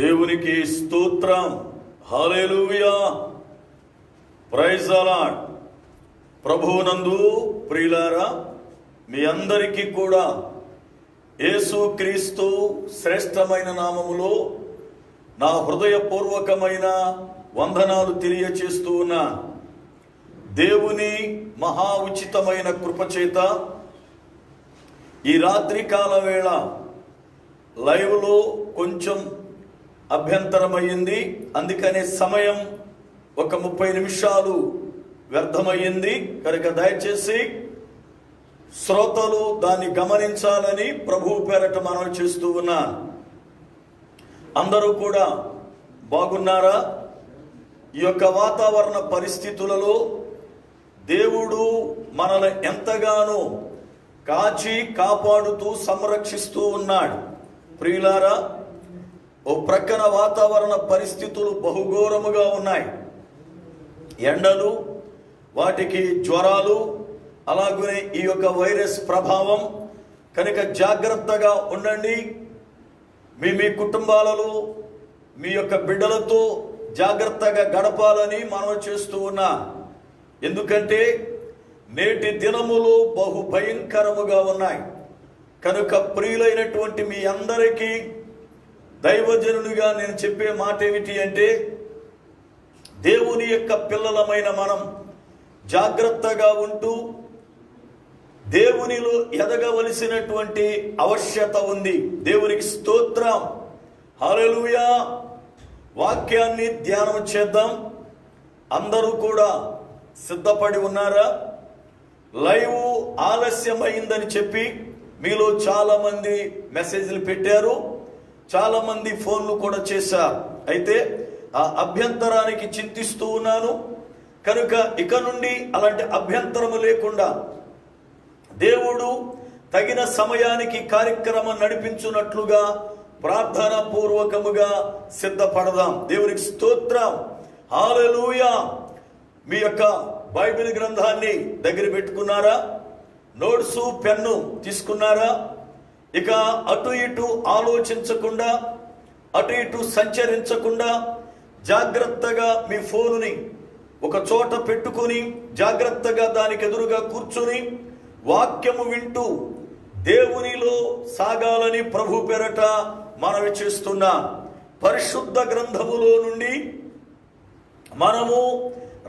దేవునికి స్తోత్రం. హల్లెలూయా, praise the lord. ప్రభువునందు ప్రియులారా, మీ అందరికీ కూడా యేసుక్రీస్తు శ్రేష్టమైన నామములో నా హృదయపూర్వకమైన వందనాలు తెలియచేస్తూ ఉన్నాను. దేవుని మహా ఉచితమైన కృపచేత ఈ రాత్రి కాల వేళ లైవ్లో కొంచెం అభ్యంతరమయ్యింది. అందుకనే సమయం ఒక 30 నిమిషాలు వ్యర్థమయ్యింది. కనుక దయచేసి శ్రోతలు దాన్ని గమనించాలని ప్రభువు పేరట మనం చేస్తూ ఉన్నాను. అందరూ కూడా బాగున్నారా? ఈ యొక్క వాతావరణ పరిస్థితులలో దేవుడు మనల్ని ఎంతగానో కాచి కాపాడుతూ సంరక్షిస్తూ ఉన్నాడు. ప్రియులారా, ఓ ప్రక్కన వాతావరణ పరిస్థితులు బహుఘోరముగా ఉన్నాయి. ఎండలు, వాటికి జ్వరాలు, అలాగనే ఈ యొక్క వైరస్ ప్రభావం. కనుక జాగ్రత్తగా ఉండండి. మీ కుటుంబాలలో మీ యొక్క బిడ్డలతో జాగ్రత్తగా గడపాలని మనం చేస్తూ ఉన్నా. ఎందుకంటే నేటి దినములు బహు భయంకరముగా ఉన్నాయి. కనుక ప్రియులైనటువంటి మీ అందరికీ దైవజనునిగా నేను చెప్పే మాట ఏమిటి అంటే, దేవుని యొక్క పిల్లలమైన మనం జాగ్రత్తగా ఉంటూ దేవునిలో ఎదగవలసినటువంటి ఆవశ్యకత ఉంది. దేవునికి స్తోత్రం. హల్లెలూయా. వాక్యాన్ని ధ్యానం చేద్దాం. అందరూ కూడా సిద్ధపడి ఉన్నారా? లైవ్ ఆలస్యమైందని చెప్పి మీలో చాలా మంది మెసేజ్లు పెట్టారు, చాలా మంది ఫోన్లు కూడా చేశారు. అయితే ఆ అభ్యంతరానికి చింతిస్తూ ఉన్నాను. కనుక ఇక నుండి అలాంటి అభ్యంతరము లేకుండా దేవుడు తగిన సమయానికి కార్యక్రమం నడిపించున్నట్లుగా ప్రార్థనా పూర్వకముగా సిద్ధపడదాం. దేవునికి స్తోత్రం. హల్లెలూయా. మీ యొక్క బైబిల్ గ్రంథాన్ని దగ్గర పెట్టుకున్నారా? నోట్స్, పెన్ను తీసుకున్నారా? ఇక అటు ఇటు ఆలోచించకుండా, అటు ఇటు సంచరించకుండా జాగ్రత్తగా మీ ఫోనుని ఒక చోట పెట్టుకొని జాగ్రత్తగా దానికి ఎదురుగా కూర్చొని వాక్యము వింటూ దేవునిలో సాగాలని ప్రభు పేరట మనవి చేస్తున్నా. పరిశుద్ధ గ్రంథములో నుండి మనము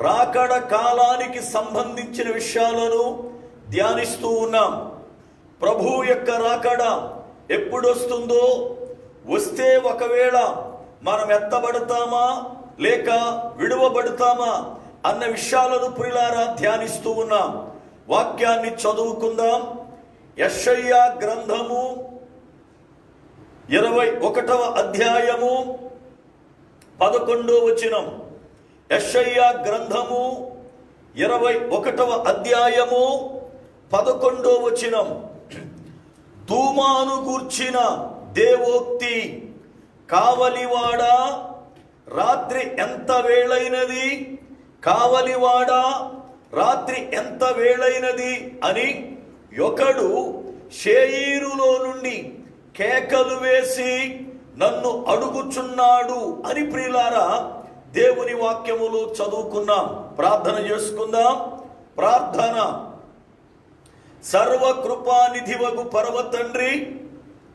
రాకడ కాలానికి సంబంధించిన విషయాలను ధ్యానిస్తూ ఉన్నాం. ప్రభు యొక్క రాకడ ఎప్పుడు వస్తుందో, వస్తే ఒకవేళ మనం ఎత్తబడతామా లేక విడువబడతామా అన్న విషయాలను ప్రియులారా ధ్యానిస్తూ ఉన్నాం. వాక్యాన్ని చదువుకుందాం. యెషయా గ్రంథము 21వ అధ్యాయము 11వ వచనం. యెషయా గ్రంథము 21వ అధ్యాయము 11వ వచనం. తూమాను గూర్చిన దేవోక్తి, కావలివాడా రాత్రి ఎంత వేళైనది, కావలివాడా రాత్రి ఎంత వేళైనది అని ఒకడు షేయీరులో నుండి కేకలు వేసి నన్ను అడుగుచున్నాడు అని ప్రియులారా దేవుని వాక్యములో చదువుకున్నాం. ప్రార్థన చేసుకుందాం. ప్రార్థన. సర్వకృపానిధివగు పరమ తండ్రి,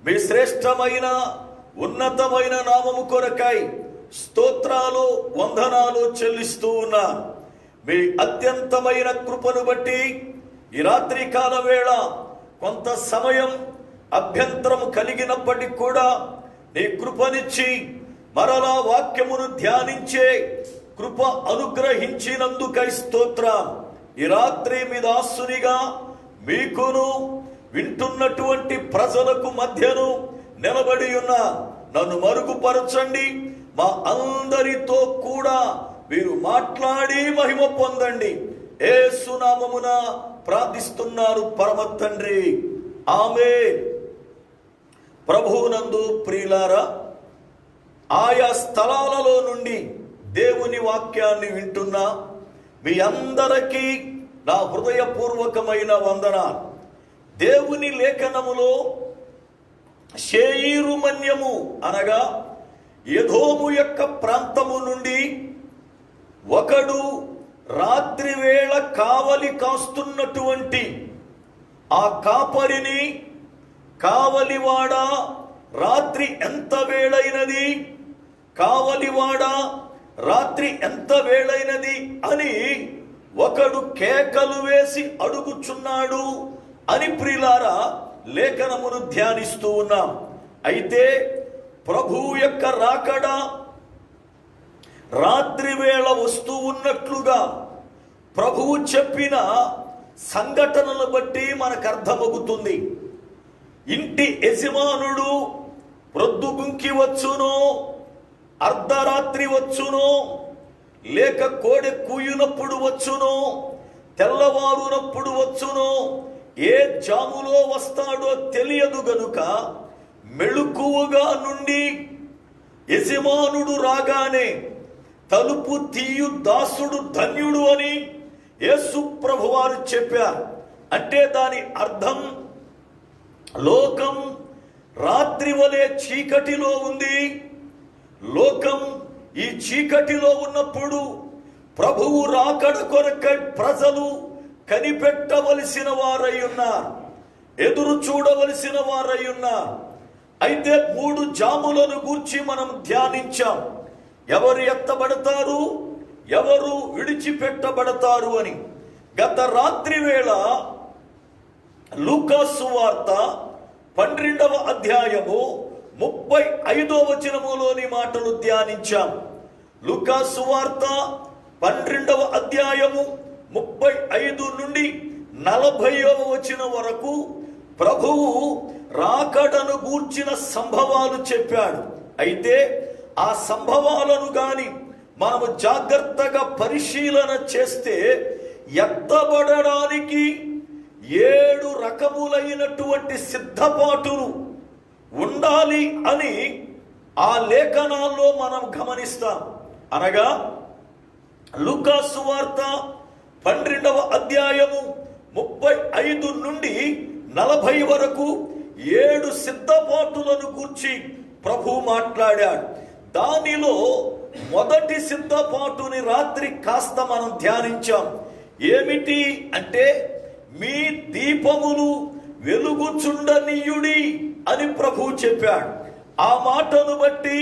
మీ శ్రేష్టమైన ఉన్నతమైన నామము కొరకై స్తోత్రాలు వందనాలు చెల్లిస్తూ ఉన్నా. మీ అత్యంతమైన కృపను బట్టి ఈ రాత్రి కాల వేళ కొంత సమయం అభ్యంతరం కలిగినప్పటికీ కూడా నీ కృపనిచ్చి మరలా వాక్యమును ధ్యానించే కృప అనుగ్రహించినందుకై స్తోత్రం. ఈ రాత్రి మీ దాసునిగా మీకును వింటున్నటువంటి ప్రజలకు మధ్యను నిలబడి ఉన్న నన్ను మరుగుపరచండి. మా అందరితో కూడా మీరు మాట్లాడి మహిమ పొందండి. యేసు నామమున ప్రార్థిస్తున్నారు పరమ తండ్రి. ఆమేన్. ప్రభువునందు ప్రియులారా, ఆయా స్థలాలలో నుండి దేవుని వాక్యాన్ని వింటున్నా మీ అందరికీ నా హృదయపూర్వకమైన వందనాలు. దేవుని లేఖనములో షేయీరు మన్యము అనగా ఎదోము యొక్క ప్రాంతము నుండి ఒకడు రాత్రి వేళ కావలి కాస్తున్నటువంటి ఆ కాపరిని, కావలివాడా రాత్రి ఎంత వేళైనది, కావలివాడా రాత్రి ఎంత వేళైనది అని ఒకడు కేకలు వేసి అడుగుచున్నాడు అని ప్రియులారా లేఖనమును ధ్యానిస్తూ ఉన్నాం. అయితే ప్రభువు యొక్క రాకడ రాత్రి వేళ వస్తూ ఉన్నట్లుగా ప్రభువు చెప్పిన సంఘటనలు బట్టి మనకు అర్థమవుతుంది. ఇంటి యజమానుడు ప్రొద్దుగుంకి వచ్చునో, అర్ధరాత్రి వచ్చునో, లేక కోడె కూయునప్పుడు వచ్చునో, తెల్లవారునప్పుడు వచ్చునో, ఏ జాములో వస్తాడో తెలియదు గనుక మెళుకువగా నుండి యజమానుడు రాగానే తలుపు తీయు దాసుడు ధన్యుడు అని యేసు ప్రభువారు చెప్పారు. అంటే దాని అర్థం లోకం రాత్రి వలె చీకటిలో ఉంది. లోకం ఈ చీకటిలో ఉన్నప్పుడు ప్రభువు రాకడ కొరకై ప్రజలు కనిపెట్టవలసిన వారై ఉన్నారు, ఎదురు చూడవలసిన వారై ఉన్నారు. అయితే 3 జాములను గూర్చి మనం ధ్యానించాం. ఎవరు ఎత్తబడతారు, ఎవరు విడిచిపెట్టబడతారు అని. గత రాత్రి వేళ లూకా సువార్త 12వ అధ్యాయము 35వ వచనములోని మాటలు ధ్యానించాం. లూకా సువార్త 12వ అధ్యాయము 35 నుండి 40వ వచనం వరకు ప్రభువు రాకడను గూర్చిన సంభవాలు చెప్పాడు. అయితే ఆ సంభవాలను గాని మనము జాగ్రత్తగా పరిశీలన చేస్తే ఎత్తబడడానికి 7 రకములైనటువంటి సిద్ధపాటులు ఉండాలి అని ఆ లేఖనాల్లో మనం గమనిస్తాం. అనగా లూకా సువార్త 12వ అధ్యాయము 35 నుండి 40 వరకు 7 సిద్ధపాటులను గూర్చి ప్రభు మాట్లాడాడు. దానిలో మొదటి సిద్ధపాటుని రాత్రి కాస్త మనం ధ్యానించాం. ఏమిటి అంటే, మీ దీపములు వెలుగుచుండనీయుడి అని ప్రభు చెప్పాడు. ఆ మాటను బట్టి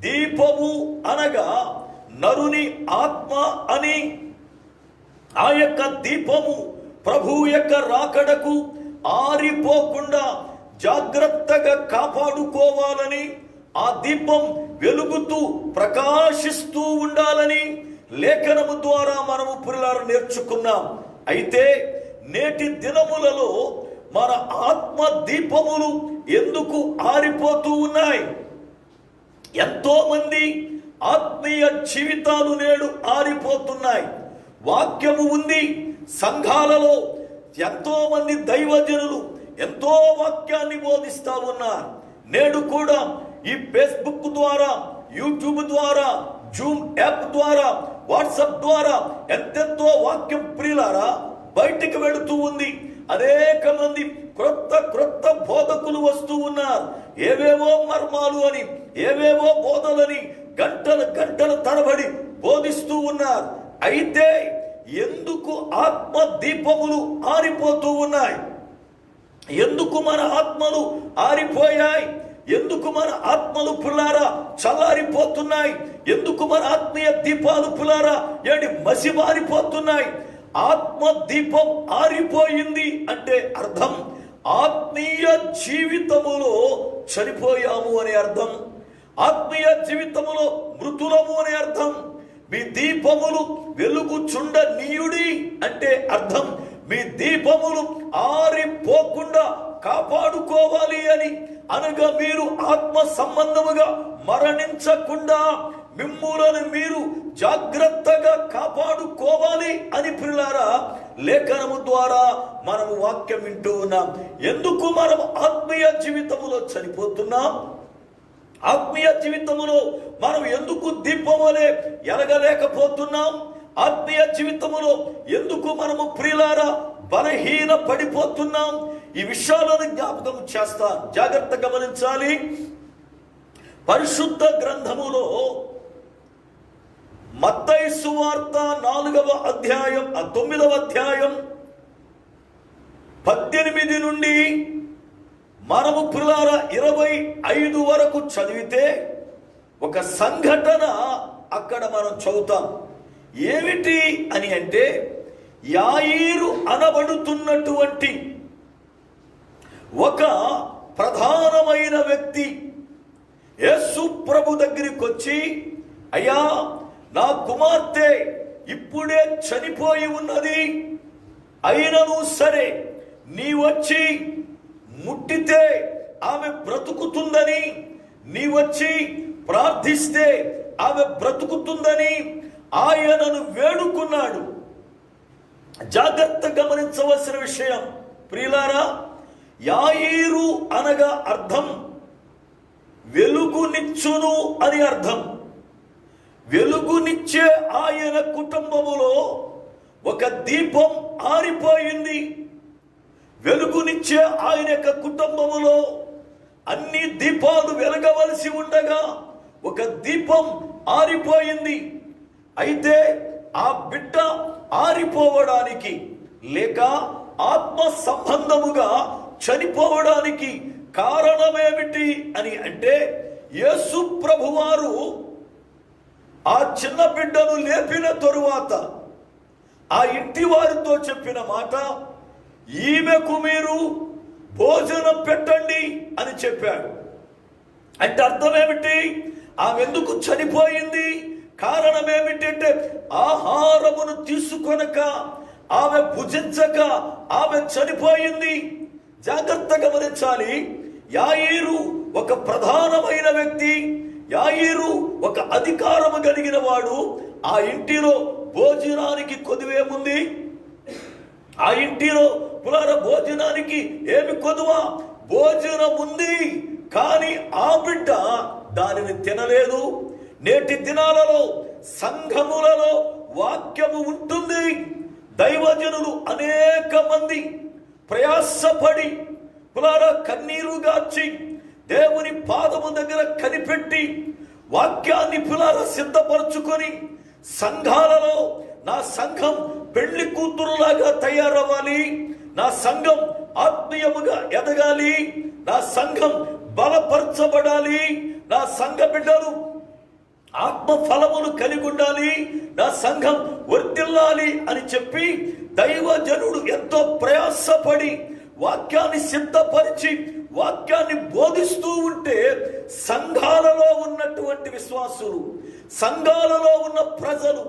దీపము అనగా నరుని ఆత్మ అని, ఆ యొక్క దీపము ప్రభు యొక్క రాకడకు ఆరిపోకుండా జాగ్రత్తగా కాపాడుకోవాలని, ఆ దీపం వెలుగుతూ ప్రకాశిస్తూ ఉండాలని లేఖనము ద్వారా మనము ప్రియులారా నేర్చుకున్నాం. అయితే నేటి దినములలో మన ఆత్మ దీపములు ఎందుకు ఆరిపోతూ ఉన్నాయి? ఎంతో మంది ఆత్మీయ జీవితాలు నేడు ఆరిపోతున్నాయి. వాక్యము ఉంది, సంఘాలలో ఎంతో మంది దైవజనులు ఎంతో వాక్యాన్ని బోధిస్తా ఉన్నారు. నేడు కూడా ఈ ఫేస్బుక్ ద్వారా, యూట్యూబ్ ద్వారా, జూమ్ యాప్ ద్వారా, వాట్సాప్ ద్వారా ఎంతెంతో వాక్యం ప్రియులారా బయటికి వెళుతూ ఉంది. అనేక మంది క్రొత్త బోధకులు వస్తూ ఉన్నారు. ఏవేవో మర్మాలు అని, ఏవేవో బోధలని గంటల తరబడి బోధిస్తూ ఉన్నారు. అయితే ఎందుకు ఆత్మ దీపములు ఆరిపోతూ ఉన్నాయి? ఎందుకు మన ఆత్మలు ఆరిపోయాయి? ఎందుకు మన ఆత్మలు పులారా చల్లారిపోతున్నాయి? ఎందుకు మన ఆత్మీయ దీపాలు పులారా మసిబారిపోతున్నాయి? ఆత్మ దీపం ఆరిపోయింది అంటే అర్థం ఆత్మీయ జీవితములో చనిపోయాము అనే అర్థం. ఆత్మీయ జీవితములో మృతులము అనే అర్థం. మీ దీపములు వెలుగుచుండనీయుడి అంటే అర్థం మీ దీపములు ఆరిపోకుండా కాపాడుకోవాలి అని. అనగా మీరు ఆత్మ సంబంధముగా మరణించకుండా మిమ్ములను మీరు జాగ్రత్తగా కాపాడుకోవాలి అని ప్రియులారా లేఖనము ద్వారా మనము వాక్యం వింటూ ఉన్నాం. ఎందుకు మనం ఆత్మీయ జీవితములో చనిపోతున్నాం? ఆత్మీయ జీవితములో మనం ఎందుకు దీపం వలె ఎలగలేకపోతున్నాం? ఆత్మీయ జీవితములో ఎందుకు మనము ప్రియులారా బలహీన పడిపోతున్నాం? ఈ విషయాలను జ్ఞాపకం చేస్తా, జాగ్రత్త గమనించాలి. పరిశుద్ధ గ్రంథములో మత్తయి సువార్త 4వ అధ్యాయం 9వ అధ్యాయం 18 నుండి మనము ప్రియులారా 25 వరకు చదివితే ఒక సంఘటన అక్కడ మనం చదువుతాం. ఏమిటి అని అంటే, యాయీరు అనబడుతున్నటువంటి ఒక ప్రధానమైన వ్యక్తి యేసు ప్రభు దగ్గరికి వచ్చి, అయ్యా, నా కుమార్తె ఇప్పుడే చనిపోయి ఉన్నది, అయినను సరే నీ వచ్చి ముట్టితే ఆమె బ్రతుకుతుందని, నీ వచ్చి ప్రార్థిస్తే ఆమె బ్రతుకుతుందని ఆయనను వేడుకున్నాడు. జాగ్రత్త గమనించవలసిన విషయం ప్రియులారా, యాయీరు అనగా అర్థం వెలుగునిచ్చును అని అర్థం. వెలుగునిచ్చే ఆయన కుటుంబములో ఒక దీపం ఆరిపోయింది. వెలుగునిచ్చే ఆయన యొక్క కుటుంబములో అన్ని దీపాలు వెలగవలసి ఉండగా ఒక దీపం ఆరిపోయింది. అయితే ఆ బిడ్డ ఆరిపోవడానికి లేక ఆత్మ సంబంధముగా చనిపోవడానికి కారణమేమిటి అని అంటే, యేసు ప్రభువారు ఆ చిన్న బిడ్డను లేపిన తరువాత ఆ ఇంటి వారితో చెప్పిన మాట, ఈమెకు మీరు భోజనం పెట్టండి అని చెప్పాడు. అంటే అర్థం ఏమిటి? ఆమె ఎందుకు చనిపోయింది? కారణం ఏమిటంటే, ఆహారమును తీసుకొనక, ఆమె భుజించక ఆమె చనిపోయింది. జాగ్రత్త గమనించాలి. యాయీరు ఒక ప్రధానమైన వ్యక్తి, యాయీరు ఒక అధికారము కలిగిన వాడు. ఆ ఇంటిలో భోజనానికి కొదువేముంది? ఆ ఇంటిలో భోజనానికి ఏమి కొదువా? భోజనం ఉంది, కానీ ఆ బిడ్డ దానిని తినలేదు. నేటి దినాలలో సంఘములలో వాక్యము ఉంటుంది. దైవజనులు అనేక మంది ప్రయాసపడి కన్నీరు గార్చి దేవుని పాదము దగ్గర కనిపెట్టి వాక్యాన్ని సిద్ధపరచుకొని సంఘాలలో, నా సంఘం పెళ్లి కూతురులాగా తయారవ్వాలి, నా సంఘం ఆత్మీయముగా ఎదగాలి, నా సంఘం బలపరచబడాలి, నా సంఘ బిడ్డలు ఆత్మ ఫలములు కలిగి ఉండాలి, నా సంఘం వర్ధిల్లాలి అని చెప్పి దైవజనుడు ఎంతో ప్రయాసపడి వాక్యాన్ని సిద్ధపరిచి వాక్యాన్ని బోధిస్తూ ఉంటే, సంఘాలలో ఉన్నటువంటి విశ్వాసులు, సంఘాలలో ఉన్న ప్రజలు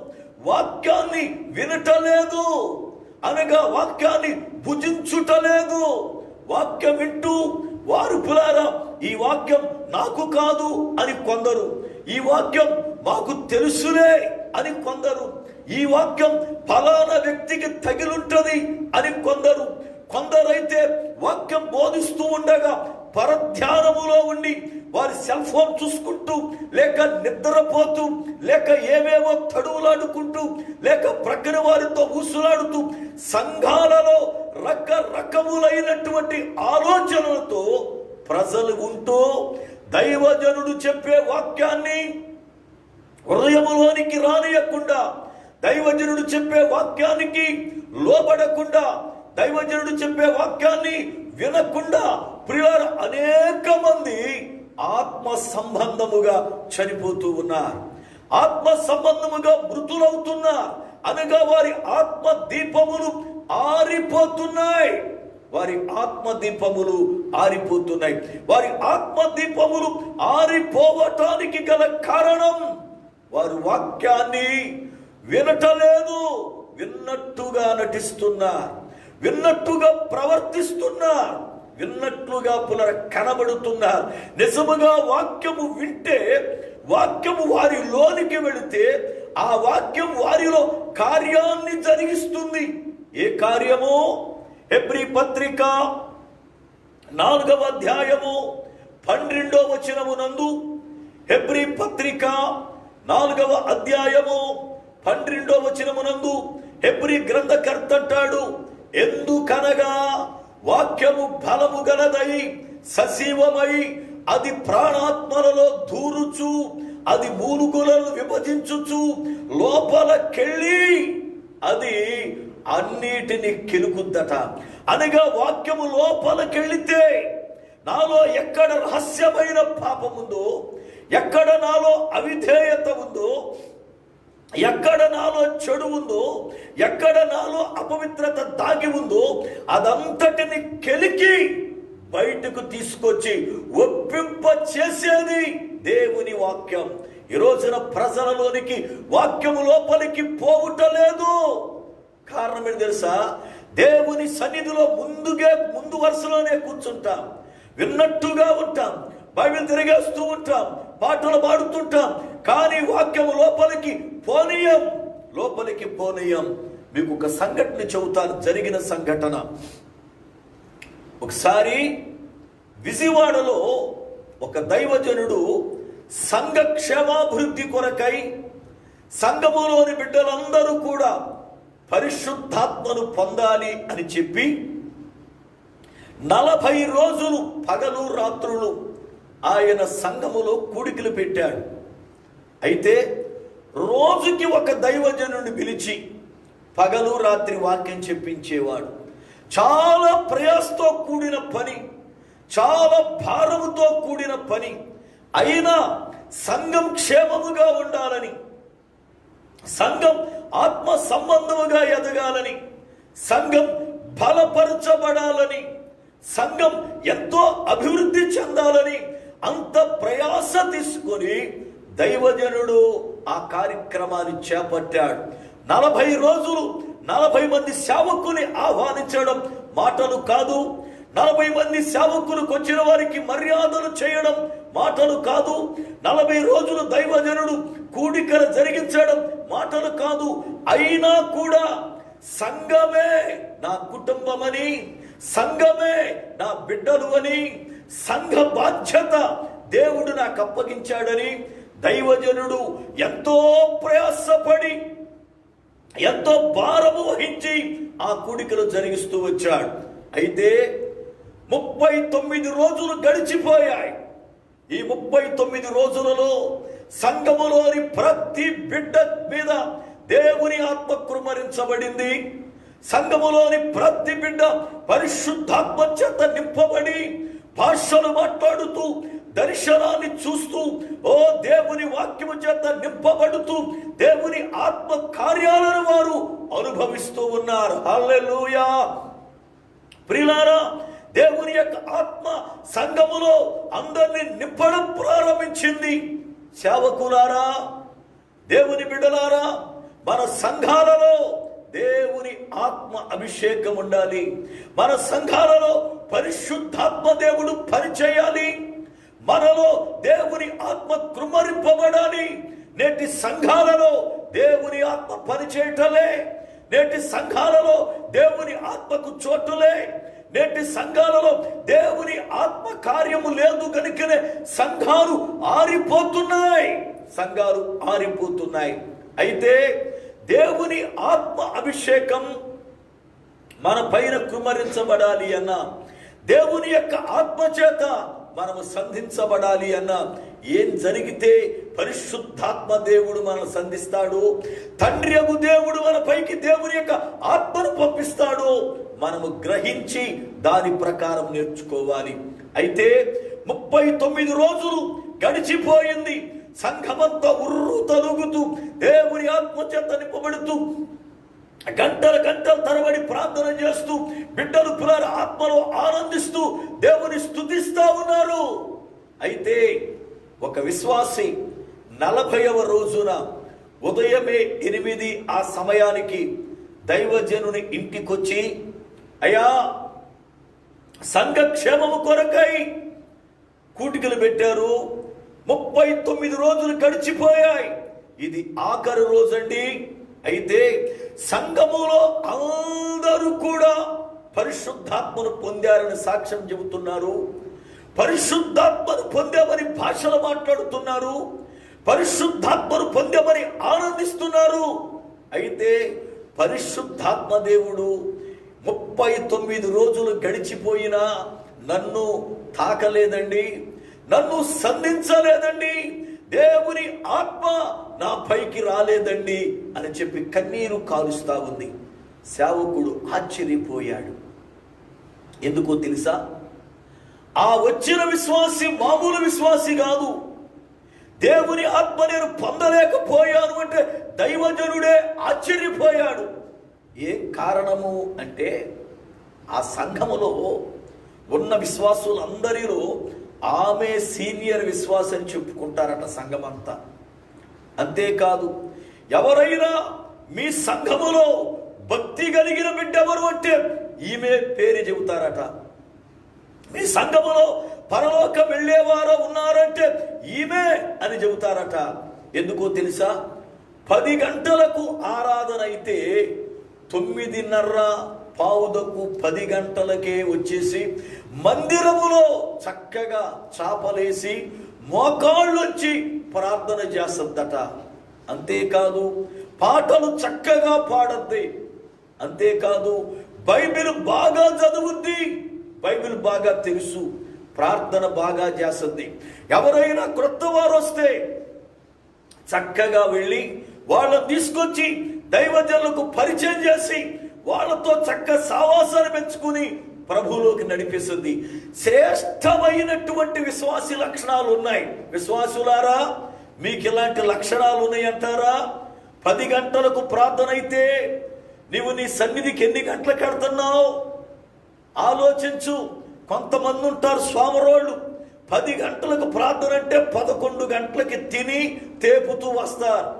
వాక్యాన్ని వినటలేదు, అనగా వాక్యాన్ని భుజించుటలేదు. వాక్యం వింటూ వారు పులారా, ఈ వాక్యం నాకు కాదు అని కొందరు, ఈ వాక్యం మాకు తెలుసులే అని కొందరు, ఈ వాక్యం ఫలానా వ్యక్తికి తగిలుంటది అని కొందరు, కొందరైతే వాక్యం బోధిస్తూ ఉండగా పరధ్యానములో ఉండి వారి సెల్ ఫోన్ చూసుకుంటూ, లేక నిద్రపోతూ, లేక ఏవేవో తడువులాడుకుంటూ, లేక ప్రక్కన వారితో ఊసులాడుతూ సంఘాలలో రకరకములైనటువంటి ఆలోచనలతో ప్రజలు ఉంటూ దైవజనుడు చెప్పే వాక్యాన్ని హృదయములోనికి రానియకుండా, దైవజనుడు చెప్పే వాక్యానికి లోబడకుండా, దైవజనుడు చెప్పే వాక్యాన్ని వినకుండా ప్రియులారా అనేక మంది ఆత్మ సంబంధముగా చనిపోతూ ఉన్నారు, ఆత్మ సంబంధముగా మృతులవుతున్నారు. అనగా వారి ఆత్మ దీపములు ఆరిపోతున్నాయి, వారి ఆత్మ దీపములు ఆరిపోతున్నాయి. వారి ఆత్మ దీపములు ఆరిపోవటానికి గల కారణం, వారు వాక్యాన్ని వినటలేదు, విన్నట్టుగా నటిస్తున్నారు, విన్నట్టుగా ప్రవర్తిస్తున్నారు, విన్నట్లుగా కనబడుతున్నారు. నిజముగా వాక్యము వింటే, వాక్యము వారి లోనికి వెళితే ఆ వాక్యం వారిలో కార్యాన్ని జరిగిస్తుంది. ఏ కార్యము? హెబ్రీ పత్రిక 4వ అధ్యాయము 12వ వచనమునందు, హెబ్రీ పత్రిక 4వ అధ్యాయము 12వ వచనమునందు హెబ్రీ గ్రంథకర్త అంటాడు, ఎందుకనగా వాక్యము బలము గలదై సజీవమై అది ప్రాణాత్మలలో దూరుచు, అది మూలుగులను విభజించుచు లోపలకెళ్ళి అది అన్నిటిని కెలుకుద్దట. అనగా వాక్యము లోపలికెళితే నాలో ఎక్కడ రహస్యమైన పాపం ఉందో, ఎక్కడ నాలో అవిధేయత ఉందో, ఎక్కడ నాలో చెడు ఉందో, ఎక్కడ నాలో అపవిత్రత దాగి ఉందో అదంతటిని కెలికి బయటకు తీసుకొచ్చి ఒప్పింప చేసేది దేవుని వాక్యం. ఈ రోజున ప్రజలలోనికి వాక్యము లోపలికి పోవుటలేదు. కారణం ఏంటి తెలుసా? దేవుని సన్నిధిలో ముందు వరుసలోనే కూర్చుంటాం, విన్నట్టుగా ఉంటాం, బైబిల్ తిరిగేస్తూ ఉంటాం, పాటలు పాడుతుంటాం, కానీ వాక్యము లోపలికి పోనీయం. మీకు ఒక సంఘటన చెబుతాను, జరిగిన సంఘటన. ఒకసారి విజయవాడలో ఒక దైవజనుడు సంఘ క్షేమాభివృద్ధి కొరకై సంఘములోని బిడ్డలందరూ కూడా పరిశుద్ధాత్మను పొందాలి అని చెప్పి 40 రోజులు పగలు రాత్రులు ఆయన సంఘములో కూడికలు పెట్టాడు. అయితే రోజుకి ఒక దైవజనుడిని పిలిచి పగలు రాత్రి వాక్యం చెప్పించేవాడు. చాలా ప్రయాసతో కూడిన పని, చాలా భారముతో కూడిన పని. అయినా సంఘం క్షేమముగా ఉండాలని, సంఘం ఆత్మ సంబంధముగా ఎదగాలని, సంఘం బలపరచబడాలని, సంఘం ఎంతో అభివృద్ధి చెందాలని అంత ప్రయాస తీసుకొని దైవజనుడు ఆ కార్యక్రమాన్ని చేపట్టాడు. 40 రోజులు 40 మంది సేవకుని ఆహ్వానించడం మాటలు కాదు. 40 మంది సేవకులకు వచ్చిన వారికి మర్యాదలు చేయడం మాటలు కాదు. 40 రోజులు దైవజనుడు కూడికలు జరిగించడం మాటలు కాదు. అయినా కూడా సంఘమే నా కుటుంబమని, సంఘమే నా బిడ్డలు అని, సంఘ బాధ్యత దేవుడు నాకు అప్పగించాడని దైవజనుడు ఎంతో ప్రయాసపడి, ఎంతో భారము వహించి ఆ కూడికలు జరిగిస్తూ వచ్చాడు. అయితే 39 రోజులు గడిచిపోయాయి. ఈ 39 రోజులలో సంఘములోని ప్రతి బిడ్డ మీద దేవుని ఆత్మ కుమ్మరించబడింది. సంఘములోని ప్రతి బిడ్డ పరిశుద్ధాత్మ చేత నింపబడి భాషలు మాట్లాడుతూ, దర్శనాన్ని చూస్తూ, ఓ దేవుని వాక్యము చేత నింపబడుతూ దేవుని ఆత్మ కార్యాలను వారు అనుభవిస్తూ ఉన్నారు. హల్లెలూయా. ప్రియులారా, దేవుని యొక్క ఆత్మ సంఘములో అందరినీ నింపడం ప్రారంభించింది. సేవకులారా, దేవుని బిడ్డలారా, మన సంఘాలలో దేవుని ఆత్మ అభిషేకం ఉండాలి. మన సంఘాలలో పరిశుద్ధాత్మ దేవుడు పనిచేయాలి. మనలో దేవుని ఆత్మ కృమ్మరింపబడాలి. నేటి సంఘాలలో దేవుని ఆత్మ పనిచేయటలే, నేటి సంఘాలలో దేవుని ఆత్మకు చోటులే, నేటి సంఘాలలో దేవుని ఆత్మ కార్యము లేదు కనుకనే సంఘాలు ఆరిపోతున్నాయి. అయితే దేవుని ఆత్మ అభిషేకం మన పైన కుమ్మరించబడాలి అన్న, దేవుని యొక్క ఆత్మ చేత మనము సంధించబడాలి అన్న, ఏం జరిగితే పరిశుద్ధాత్మ దేవుడు మనల్ని సంధిస్తాడు, తండ్రి అగు దేవుడు మన పైకి దేవుని యొక్క ఆత్మను పంపిస్తాడు, మనము గ్రహించి దాని ప్రకారం నేర్చుకోవాలి. అయితే 39 రోజులు గడిచిపోయింది. సంఘమంతా ఉర్రు తలుగుతూ దేవుని ఆత్మ చేత నింపబడుతూ గంటల తరబడి ప్రార్థన చేస్తూ బిడ్డలు పునర్ ఆత్మలో ఆనందిస్తూ దేవుని స్తుతిస్తా ఉన్నారు. అయితే ఒక విశ్వాసి 40వ రోజున ఉదయమే 8 ఆ సమయానికి దైవజనుని ఇంటికొచ్చి, అయ్యా, సంఘ క్షేమము కొరకై కూటికలు పెట్టారు, 39 రోజులు గడిచిపోయాయి, ఇది ఆఖరి రోజండి. అయితే సంఘములో అందరూ కూడా పరిశుద్ధాత్మను పొందారని సాక్ష్యం చెబుతున్నారు, పరిశుద్ధాత్మను పొందామని భాషలు మాట్లాడుతున్నారు, పరిశుద్ధాత్మను పొందామని ఆనందిస్తున్నారు. అయితే పరిశుద్ధాత్మ దేవుడు 39 రోజులు గడిచిపోయినా నన్ను తాకలేదండి, నన్ను సంధించలేదండి, దేవుని ఆత్మ నా పైకి రాలేదండి అని చెప్పి కన్నీరు కాలుస్తా ఉంది. సేవకుడు ఆశ్చర్యపోయాడు. ఎందుకో తెలుసా? ఆ వచ్చిన విశ్వాసి మామూలు విశ్వాసి కాదు. దేవుని ఆత్మ నేను పొందలేకపోయాను అంటే దైవజనుడే ఆశ్చర్యపోయాడు. ఏ కారణము అంటే ఆ సంఘములో ఉన్న విశ్వాసులందరిలో ఆమె సీనియర్ విశ్వాసం అని చెప్పుకుంటారట సంఘమంతా. అంతేకాదు, ఎవరైనా మీ సంఘములో భక్తి కలిగిన బిడ్డ ఎవరు అంటే ఈమె పేరు చెబుతారట. మీ సంఘములో పరలోకం వెళ్ళేవారు ఉన్నారంటే ఈమె అని చెబుతారట. ఎందుకో తెలుసా? 10 గంటలకు ఆరాధన అయితే 9:30 పావుదకు 10 గంటలకే వచ్చేసి మందిరములో చక్కగా చాపలేసి మోకాళ్ళొచ్చి ప్రార్థన చేస్తుందట. అంతేకాదు, పాటలు చక్కగా పాడద్ది. అంతేకాదు, బైబిల్ బాగా చదువుద్ది, బైబిల్ బాగా తెలుసు, ప్రార్థన బాగా చేస్తుంది. ఎవరైనా క్రొత్త వారు వస్తే చక్కగా వెళ్ళి వాళ్ళని తీసుకొచ్చి దైవజనులకు పరిచయం చేసి వాళ్ళతో చక్క సావాసాన్ని పెంచుకుని ప్రభువులోకి నడిపిస్తుంది. శ్రేష్టమైనటువంటి విశ్వాసి లక్షణాలు ఉన్నాయి. విశ్వాసులారా, మీకు ఇలాంటి లక్షణాలు ఉన్నాయి అంటారా? 10 గంటలకు ప్రార్థన అయితే నీవు నీ సన్నిధికి ఎన్ని గంటలకు కడుతున్నావు ఆలోచించు. కొంతమంది ఉంటారు స్వామరోళ్ళు, 10 గంటలకు ప్రార్థన అంటే 11 గంటలకి తిని తేపుతూ వస్తారు.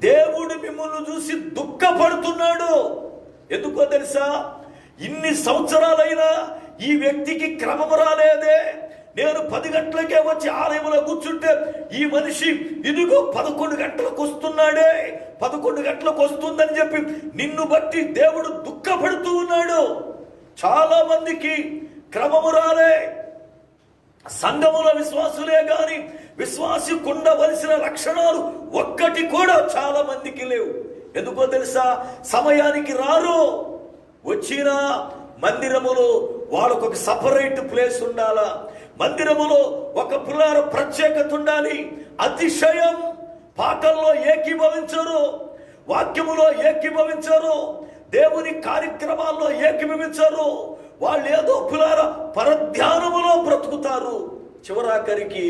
దేవుడు మిమ్మల్ని చూసి దుఃఖపడుతున్నాడు. ఎందుకో తెలుసా? ఇన్ని సంవత్సరాలైనా ఈ వ్యక్తికి క్రమం రాలేదే. నేను 10 గంటలకే వచ్చి ఆలయంలో కూర్చుంటే ఈ మనిషి ఇదిగో 11 గంటలకు వస్తున్నాడే, 11 గంటలకు వస్తుందని చెప్పి నిన్ను బట్టి దేవుడు దుఃఖపడుతూ ఉన్నాడు. చాలా మందికి క్రమము రాలే. సంఘముల విశ్వాసులే గాని విశ్వాసి ఉండవలసిన లక్షణాలు ఒక్కటి కూడా చాలా మందికి లేవు. ఎందుకో తెలుసా? సమయానికి రారు. వచ్చిన మందిరములో వాళ్ళకు ఒక సపరేట్ ప్లేస్ ఉండాలా, మందిరములో ఒక పిల్లల ప్రత్యేకత ఉండాలి. అతిశయం, పాటల్లో ఏకీభవించరు, వాక్యములో ఏకీభవించరు, దేవుని కార్యక్రమాల్లో ఏకీభవించరు. వాళ్ళు ఏదో పిల్లల పరధ్యానములో బ్రతుకుతారు. చివరాఖరికి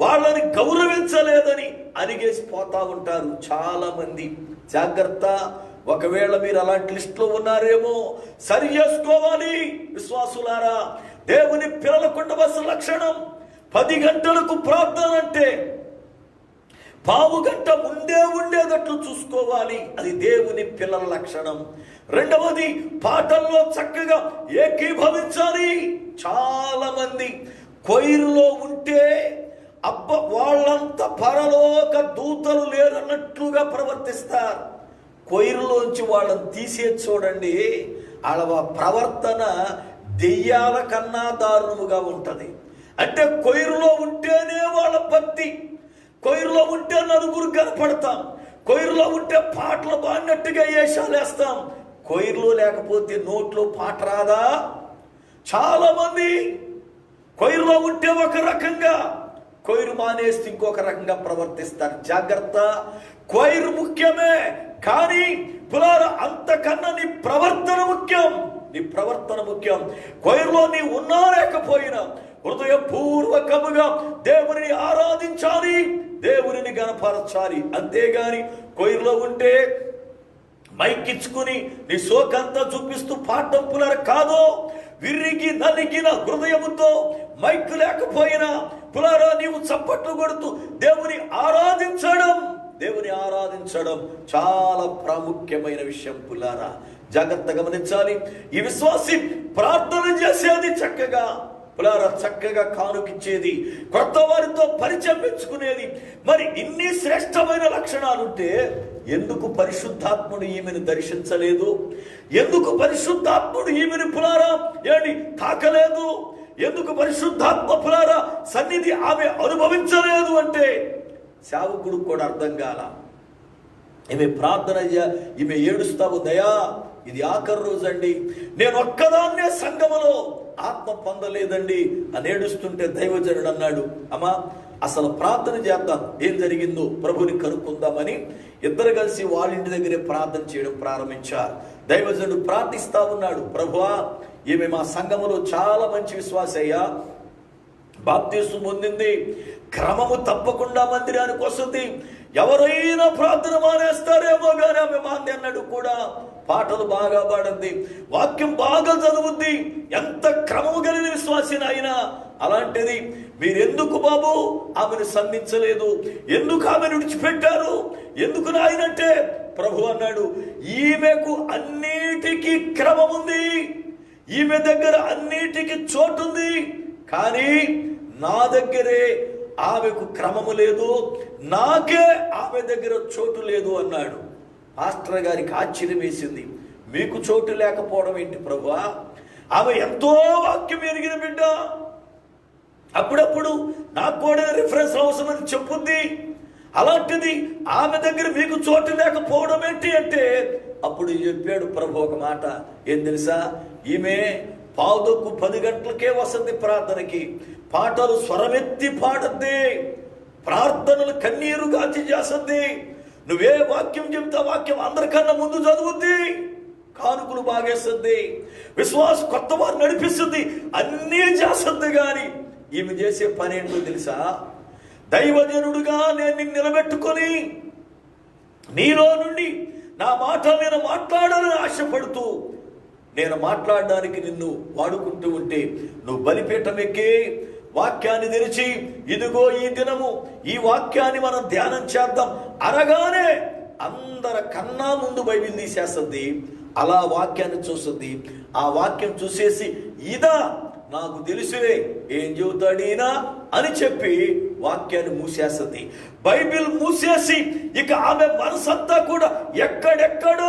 వాళ్ళని గౌరవించలేదని అనిగేసిపోతా ఉంటారు చాలా మంది. జాగ్రత్త, ఒకవేళ మీరు అలాంటి లిస్టులో ఉన్నారేమో సరి చేసుకోవాలి. విశ్వాసులారా, దేవుని పిల్లలకు ఉండవలసిన లక్షణం 10 గంటలకు ప్రార్థన అంటే పావు గంట ముందే ఉండేటట్లు చూసుకోవాలి. అది దేవుని పిల్లల లక్షణం. రెండవది, పాటల్లో చక్కగా ఏకీభవించాలి. చాలా మంది కొయిరులో ఉంటే వాళ్ళంత పరలోక దూతలు లేరన్నట్లుగా ప్రవర్తిస్తారు. కొయిరులోంచి వాళ్ళని తీసే చూడండి, వాళ్ళ ప్రవర్తన దెయ్యాల కన్నా దారుణముగా ఉంటది. అంటే కొయిరులో ఉంటేనే వాళ్ళ భక్తి, కొయిరులో ఉంటే నలుగురు కనపడతాం, కొయిరులో ఉంటే పాటలు బాడినట్టుగా వేషాలు వేస్తాం. కొయిరులో లేకపోతే నోట్లో పాట రాదా? చాలా మంది కొయిరులో ఉంటే ఒక రకంగా, కొయిరు మానేస్తే ఇంకొక రకంగా ప్రవర్తిస్తారు. జాగ్రత్త, కొయిరు ముఖ్యమే కానీ పులారా అంతకన్నా నీ ప్రవర్తన ముఖ్యం. నీ ప్రవర్తన ముఖ్యం. కొయిరులో నీ ఉన్నా లేకపోయినా హృదయపూర్వకముగా దేవుని ఆరాధించాలి, దేవుని గణపరచాలి. అంతేగాని కొయిరులో ఉంటే మైకిచ్చుకుని నీ సోకంతా చూపిస్తూ పాఠం పులర కాదు. విరిగి నలిగిన హృదయముతో మైక్ లేకపోయినా పులారా నీవు చప్పట్లు కొడుతూ దేవుని ఆరాధించడం చాలా ప్రాముఖ్యమైన విషయం. పులారా జాగ్రత్త గమనించాలి. ఈ విశ్వాసి ప్రార్థన చేసేది చక్కగా, పులారా చక్కగా కానుకిచ్చేది, కొత్త వారితో పరిచయం పెంచుకునేది. మరి ఇన్ని శ్రేష్టమైన లక్షణాలుంటే ఎందుకు పరిశుద్ధాత్ముడు ఈమెను దర్శించలేదు? ఎందుకు పరిశుద్ధాత్ముడు ఈమెను పులారా తాకలేదు? ఎందుకు పరిశుద్ధాత్మ పులారా సన్నిధి ఆమె అనుభవించలేదు అంటే సేవకుడు కూడా అర్థం కాల. ఈమె ప్రార్థన, ఈమె ఏడుస్తా ఉందయా, ఇది ఆఖరి రోజు అండి, నేను ఒక్కదాన్నే సంఘములో ఆత్మ పొందలేదండి అని ఏడుస్తుంటే దైవజనుడు అన్నాడు, అమ్మా అసలు ప్రార్థన చేద్దాం, ఏం జరిగిందో ప్రభుని కనుక్కుందామని ఇద్దరు కలిసి వాళ్ళ ఇంటి దగ్గరే ప్రార్థన చేయడం ప్రారంభించారు. దైవజనుడు ప్రార్థిస్తా ఉన్నాడు, ప్రభువా ఈమె మా సంఘములో చాలా మంచి విశ్వాసయ్యా, బాప్తీసు పొందింది, క్రమము తప్పకుండా మందిరానికి వస్తుంది, ఎవరైనా ప్రార్థన మానేస్తారేమో కానీ ఆమె మాంది అన్నాడు కూడా. పాటలు బాగా పాడింది, వాక్యం బాగా చదువుద్ది, ఎంత క్రమము కలిగిన విశ్వాసిని అయినా. అలాంటిది మీరెందుకు బాబు ఆమెను సంధించలేదు, ఎందుకు ఆమెను విడిచిపెట్టారు, ఎందుకు నాయనంటే ప్రభు అన్నాడు, ఈమెకు అన్నిటికీ క్రమం ఉంది, ఈమె దగ్గర అన్నిటికీ చోటుంది, కానీ నా దగ్గరే ఆమెకు క్రమము లేదు, నాకే ఆమె దగ్గర చోటు లేదు అన్నాడు. పాస్టర్ గారికి ఆశ్చర్యం వేసింది, మీకు చోటు లేకపోవడం ఏంటి ప్రభువా, ఆమె ఎంతో వాక్యం ఎరిగిన బిడ్డ, అప్పుడప్పుడు నాకు కూడా రిఫరెన్స్ అవసరమని చెప్పుద్ది, అలాంటిది ఆమె దగ్గర మీకు చోటు లేకపోవడం ఏంటి అంటే అప్పుడు చెప్పాడు ప్రభు ఒక మాట, ఏం తెలుసా, ఈమె 9:10 గంటలకే వసంతి ప్రార్థనకి, పాటలు స్వరమెత్తి పాడద్ది, ప్రార్థనలు కన్నీరు గాచి చేస్తుంది, నువ్వే వాక్యం చెబుతా వాక్యం అందరికన్నా ముందు చదువుద్ది, కానుకలు బాగేస్తుంది, విశ్వాస కొత్త వారు నడిపిస్తుంది, అన్నీ చేస్తుంది. కానీ ఈమె చేసే పని ఏంటో తెలుసా, దైవజనుడుగా నేను నిన్ను నిలబెట్టుకొని నీలో నుండి నా మాటలు నేను మాట్లాడాలని ఆశపడుతూ నేను మాట్లాడడానికి నిన్ను వాడుకుంటూ ఉంటే నువ్వు బలిపీఠం ఎక్కి వాక్యాన్ని తెరిచి ఇదిగో ఈ దినము ఈ వాక్యాన్ని మనం ధ్యానం చేద్దాం అనగానే అందరి కన్నా ముందు బైబిల్ తీసేస్తుంది, అలా వాక్యాన్ని చూస్తుంది, ఆ వాక్యం చూసేసి ఇదా నాకు తెలుసులే ఏం చెబుతాడీనా అని చెప్పి వాక్యాన్ని మూసేస్తుంది. బైబిల్ మూసేసి ఇక ఆమె మనసంతా కూడా ఎక్కడెక్కడ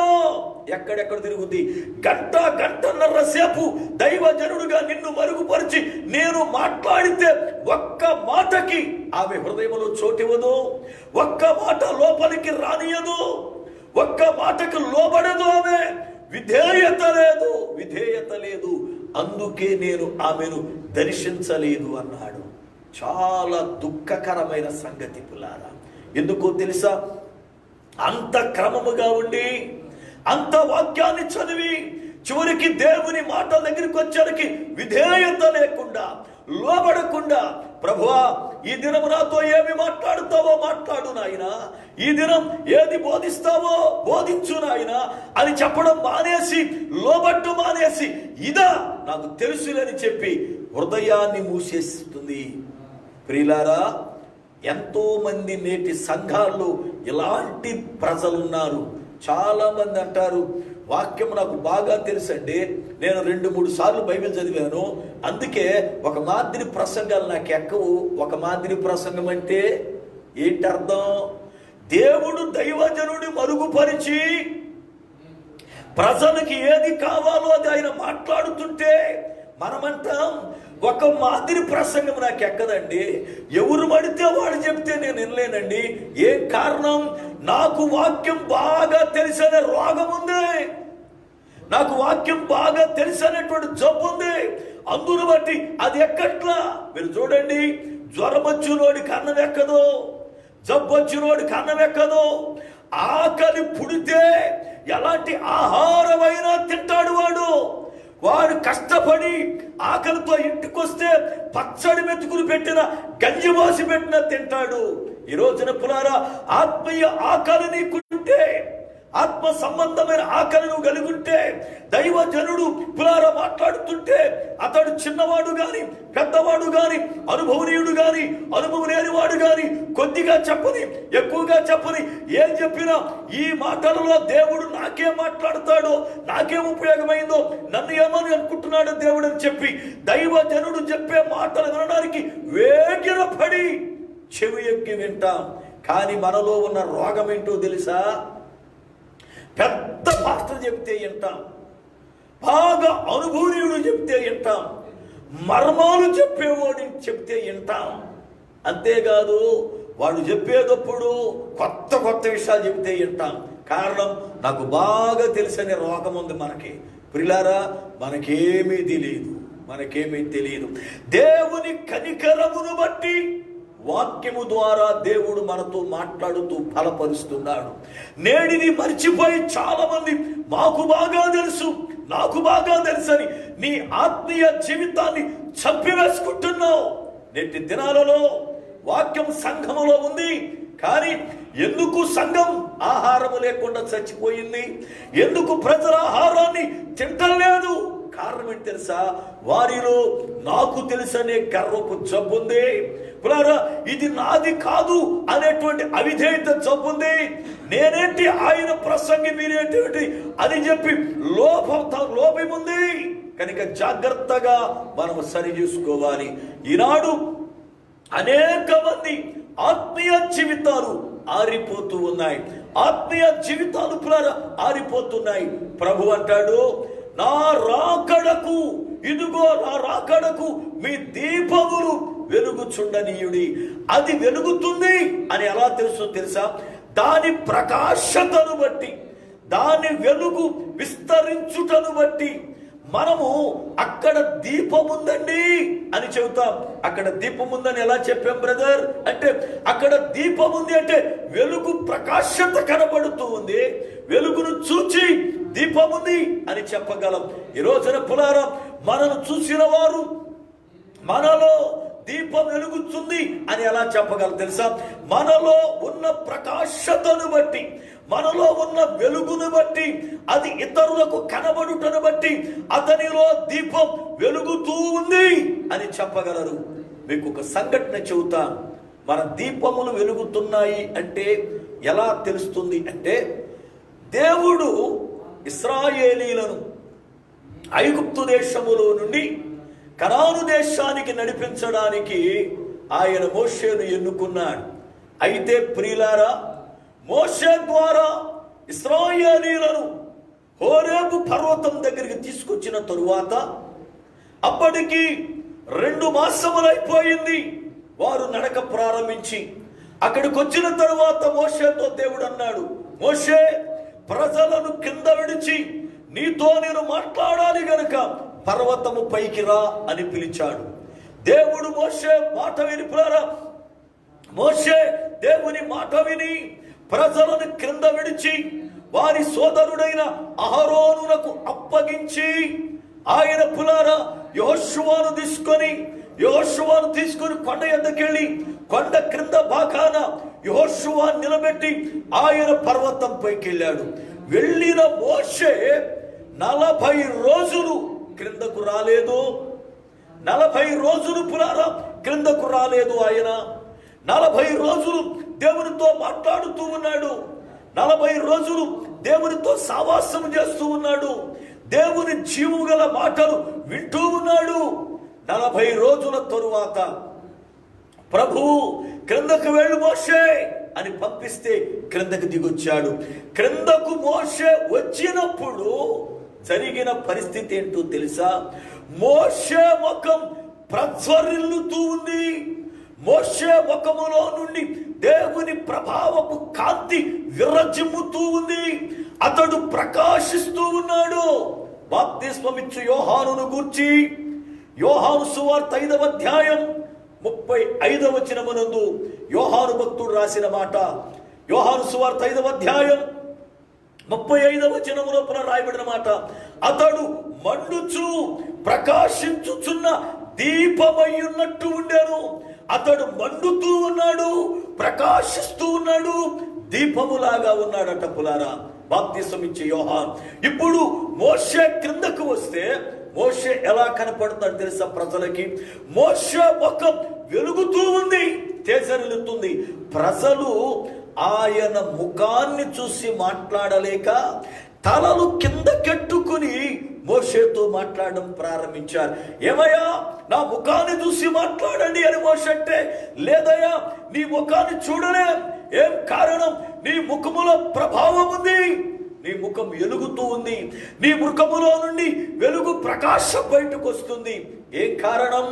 తిరుగుద్ది. గంటన్నర సేపు దైవజనుడుగా నిన్ను మరుగుపరిచి నేను మాట్లాడితే ఒక్క మాటకి ఆమె హృదయంలో చోటివ్వదు, ఒక్క మాట లోపలికి రానియదు, ఒక్క మాటకి లోబడదు, ఆమె విధేయత లేదు, అందుకే నేను ఆమెను దర్శించలేదు అన్నాడు. చాలా దుఃఖకరమైన సంగతి పులారా. ఎందుకో తెలుసా, అంత క్రమముగా ఉండి అంత వాక్యాన్ని చదివి చివరికి దేవుని మాటల దగ్గరికి వచ్చేసరికి విధేయత లేకుండా లోబడకుండా, ప్రభువా ఈ దినం నాతో ఏమి మాట్లాడుతావో మాట్లాడు నాయనా, ఈ దినం ఏది బోధిస్తావో బోధించు నాయనా అని చెప్పడం మానేసి లోబట్టు మానేసి ఇదా నాకు తెలుసులేని చెప్పి హృదయాన్ని మూసేస్తుంది. ప్రియులారా, ఎంతో మంది నేటి సంఘాల్లో ఇలాంటి ప్రజలున్నారు. చాలా మంది అంటారు వాక్యం నాకు బాగా తెలుసండి, నేను 2-3 సార్లు బైబిల్ చదివాను, అందుకే ఒక మాదిరి ప్రసంగాలు నాకు ఎక్కవు. ఒక మాదిరి ప్రసంగం అంటే ఏంటి అర్థం? దేవుడు దైవజనుడి మరుగుపరిచి ప్రజలకి ఏది కావాలో అది ఆయన మాట్లాడుతుంటే మనమంటాం ఒక మాదిరి ప్రసంగం నాకు ఎక్కదండి, ఎవరు పడితే వాడు చెప్తే నేను వినలేనండి. ఏం కారణం? నాకు వాక్యం బాగా తెలిసనే రోగం ఉంది, నాకు వాక్యం బాగా తెలిసనేటువంటి జబ్బు ఉంది, అందును బట్టి అది ఎక్కట్లా. మీరు చూడండి, జ్వరం వచ్చినోడికి అన్నం ఎక్కదు, జబ్బు వచ్చినోడికి అన్నం ఎక్కదు, ఆకలి పుడితే ఎలాంటి ఆహారమైనా తింటాడు వాడు కష్టపడి ఆకలితో ఇంటికి వస్తే పచ్చడి మెతుకులు పెట్టిన గంజి పోసి పెట్టిన తింటాడు. ఈ రోజున పులారా, ఆత్మీయ ఆకలి నీకుంటే, ఆత్మ సంబంధమైన ఆకలి నువ్వు కలిగి ఉంటే, దైవజనుడు పులారా మాట్లాడుతుంటే అతడు చిన్నవాడు గాని పెద్దవాడు గాని అనుభవనీయుడు గాని అనుభవం లేనివాడు గాని కొద్దిగా చెప్పని ఎక్కువగా చెప్పని ఏం చెప్పినా ఈ మాటలలో దేవుడు నాకేం మాట్లాడతాడో, నాకేం ఉపయోగమైందో, నన్ను ఏమని అనుకుంటున్నాడో దేవుడు అని చెప్పి దైవజనుడు చెప్పే మాటలు వినడానికి వేగిర పడి చెవి ఎక్కి వింటాం. కానీ మనలో ఉన్న రోగం ఏంటో తెలుసా? పెద్ద పాస్టర్ చెప్తే వింటాం, బాగా అనుభవనీయుడు చెప్తే వింటాం, మర్మాలు చెప్పేవాడు చెప్తే వింటాం. అంతేకాదు వాడు చెప్పేటప్పుడు కొత్త విషయాలు చెప్తే వింటాం. కారణం, నాకు బాగా తెలిసనే రోగం ఉంది మనకి. ప్రియులారా, మనకేమీ తెలియదు. మనకేమీ తెలియదు. దేవుని కనికరమును బట్టి వాక్యము ద్వారా దేవుడు మనతో మాట్లాడుతూ బలపరుస్తున్నాడు. నేడిని మర్చిపోయి చాలా మంది మాకు బాగా తెలుసు, నాకు బాగా తెలుసు అని నీ ఆత్మీయ జీవితాన్ని చంపివేసుకుంటున్నావు. నేటి దినాలలో వాక్యం సంఘములో ఉంది, కానీ ఎందుకు సంఘం ఆహారము లేకుండా చచ్చిపోయింది? ఎందుకు ప్రజల ఆహారాన్ని తింటలేదు? కారణం ఏంటి తెలుసా? వారిలో నాకు తెలుసనే గర్వపు జబ్బుంది. పులారా, ఇది నాది కాదు అనేటువంటి అవిధేయత జబ్బుంది. నేనేంటి ఆయన ప్రసంగి, మీరేంటి అని చెప్పి లోపం ఉంది. కనుక జాగ్రత్తగా మనం సరి చేసుకోవాలి. ఈనాడు అనేక మంది ఆత్మీయ జీవితాలు ఆరిపోతూ ఉన్నాయి. ఆత్మీయ జీవితాలు పులారా ఆరిపోతున్నాయి. ప్రభు అంటాడు, నా రాకడకు, ఇదిగో నా రాకడకు మీ దీపములు వెలుగుచుండనీయుడి. అది వెలుగుతుంది అని ఎలా తెలుసా? దాని ప్రకాశతను బట్టి, దాని వెలుగు విస్తరించుటను బట్టి. మనము అక్కడ దీపం ఉందండి అని చెబుతాం. అక్కడ దీపం ఉందని ఎలా చెప్పాం బ్రదర్ అంటే, అక్కడ దీపం ఉంది అంటే వెలుగు ప్రకాశత కనబడుతూ ఉంది. వెలుగును చూచి దీపం ఉంది అని చెప్పగలం. ఈ రోజున పులారా, మనను చూసిన వారు మనలో దీపం వెలుగుతుంది అని ఎలా చెప్పగలరు తెలుసా? మనలో ఉన్న ప్రకాశతను బట్టి, మనలో ఉన్న వెలుగును బట్టి, అది ఇతరులకు కనబడుటను బట్టి అతనిలో దీపం వెలుగుతూ ఉంది అని చెప్పగలరు. మీకు ఒక సంఘటన చెబుతా. మన దీపములు వెలుగుతున్నాయి అంటే ఎలా తెలుస్తుంది అంటే, దేవుడు ఇశ్రాయేలీలను ఐగుప్తు దేశములో నుండి కనాను దేశానికి నడిపించడానికి ఆయన మోషేను ఎన్నుకున్నాడు. అయితే ప్రియులారా, మోషే ద్వారా ఇశ్రాయేలీలను హోరేబు పర్వతం దగ్గరికి తీసుకొచ్చిన తరువాత అప్పటికి 2 మాసములైపోయింది వారు నడక ప్రారంభించి. అక్కడికి వచ్చిన తరువాత మోషేతో దేవుడు అన్నాడు, మోషే, ప్రజలను కింద విడిచి నీతో నేను మాట్లాడాలి గనుక పర్వతము పైకి రా అని పిలిచాడు. దేవుడు మోషే మాట విని, మోషే దేవుని మాట విని ప్రజలను క్రింద విడిచి వారి సోదరుడైన అహరోనునకు అప్పగించి ఆయన యెహోషువను తీసుకొని కొండ ఎద్దకెళ్ళి కొండ క్రింద భాగాన యెహోషువను నిలబెట్టి ఆయన పర్వతం పైకి వెళ్ళాడు. వెళ్ళిన మోషే 40 రోజులు క్రిందకు రాలేదు. 40 రోజులు క్రిందకు రాలేదు. ఆయన 40 రోజులు దేవునితో మాట్లాడుతూ ఉన్నాడు. 40 రోజులు దేవునితో సావాసం చేస్తూ ఉన్నాడు. దేవుని జీవము గల మాటలు వింటూ ఉన్నాడు. 40 రోజుల తరువాత ప్రభువు క్రిందకు వెళ్ళు మోషే అని పంపిస్తే క్రిందకు దిగొచ్చాడు. క్రిందకు మోషే వచ్చినప్పుడు జరిగిన పరిస్థితి ఏంటో తెలుసా? మోషే ముఖం ప్రజ్వరిల్లుతూ ఉంది. మోషే ముఖములో నుండి దేవుని ప్రభావపు కాంతి విరజిమ్ముతూ ఉంది. అతడు ప్రకాశిస్తూ ఉన్నాడు. బాప్తిస్మమిచ్చు యోహానును గూర్చి యోహాను సువార్త 5వ అధ్యాయం 35వ వచనమునందు యోహాను భక్తుడు రాసిన మాట. యోహాను సువార్త 5వ అధ్యాయం 35వ వచనములో రాయబడిన మాట, అతడు మండుచు ప్రకాశించుచున్న దీపమై ఉన్నట్టు ఉండెను. అతడు మండుతూ ఉన్నాడు, ప్రకాశిస్తూ ఉన్నాడు, దీపములాగా ఉన్నాడట. పులారా, బాప్తిసం ఇచ్చే యోహాను. ఇప్పుడు మోషే క్రిందకు వస్తే మోషే ఎలా కనపడుతున్నాడు తెలుసా ప్రజలకి? మోషే ముఖం వెలుగుతూ ఉంది, తేజరిల్లుతుంది. ప్రజలు ఆయన ముఖాన్ని చూసి మాట్లాడలేక తలలు కిందకెట్టుకుని మోషేతో మాట్లాడడం ప్రారంభించారు. ఏమయ్యా, నా ముఖాన్ని చూసి మాట్లాడండి అని మోషే అంటే, లేదయ్యా నీ ముఖాన్ని చూడలే. ఏం కారణం? నీ ముఖములో ప్రభావం ఉంది, నీ ముఖం వెలుగుతూ ఉంది, నీ ముఖములో నుండి వెలుగు ప్రకాశం బయటకు వస్తుంది. ఏం కారణం?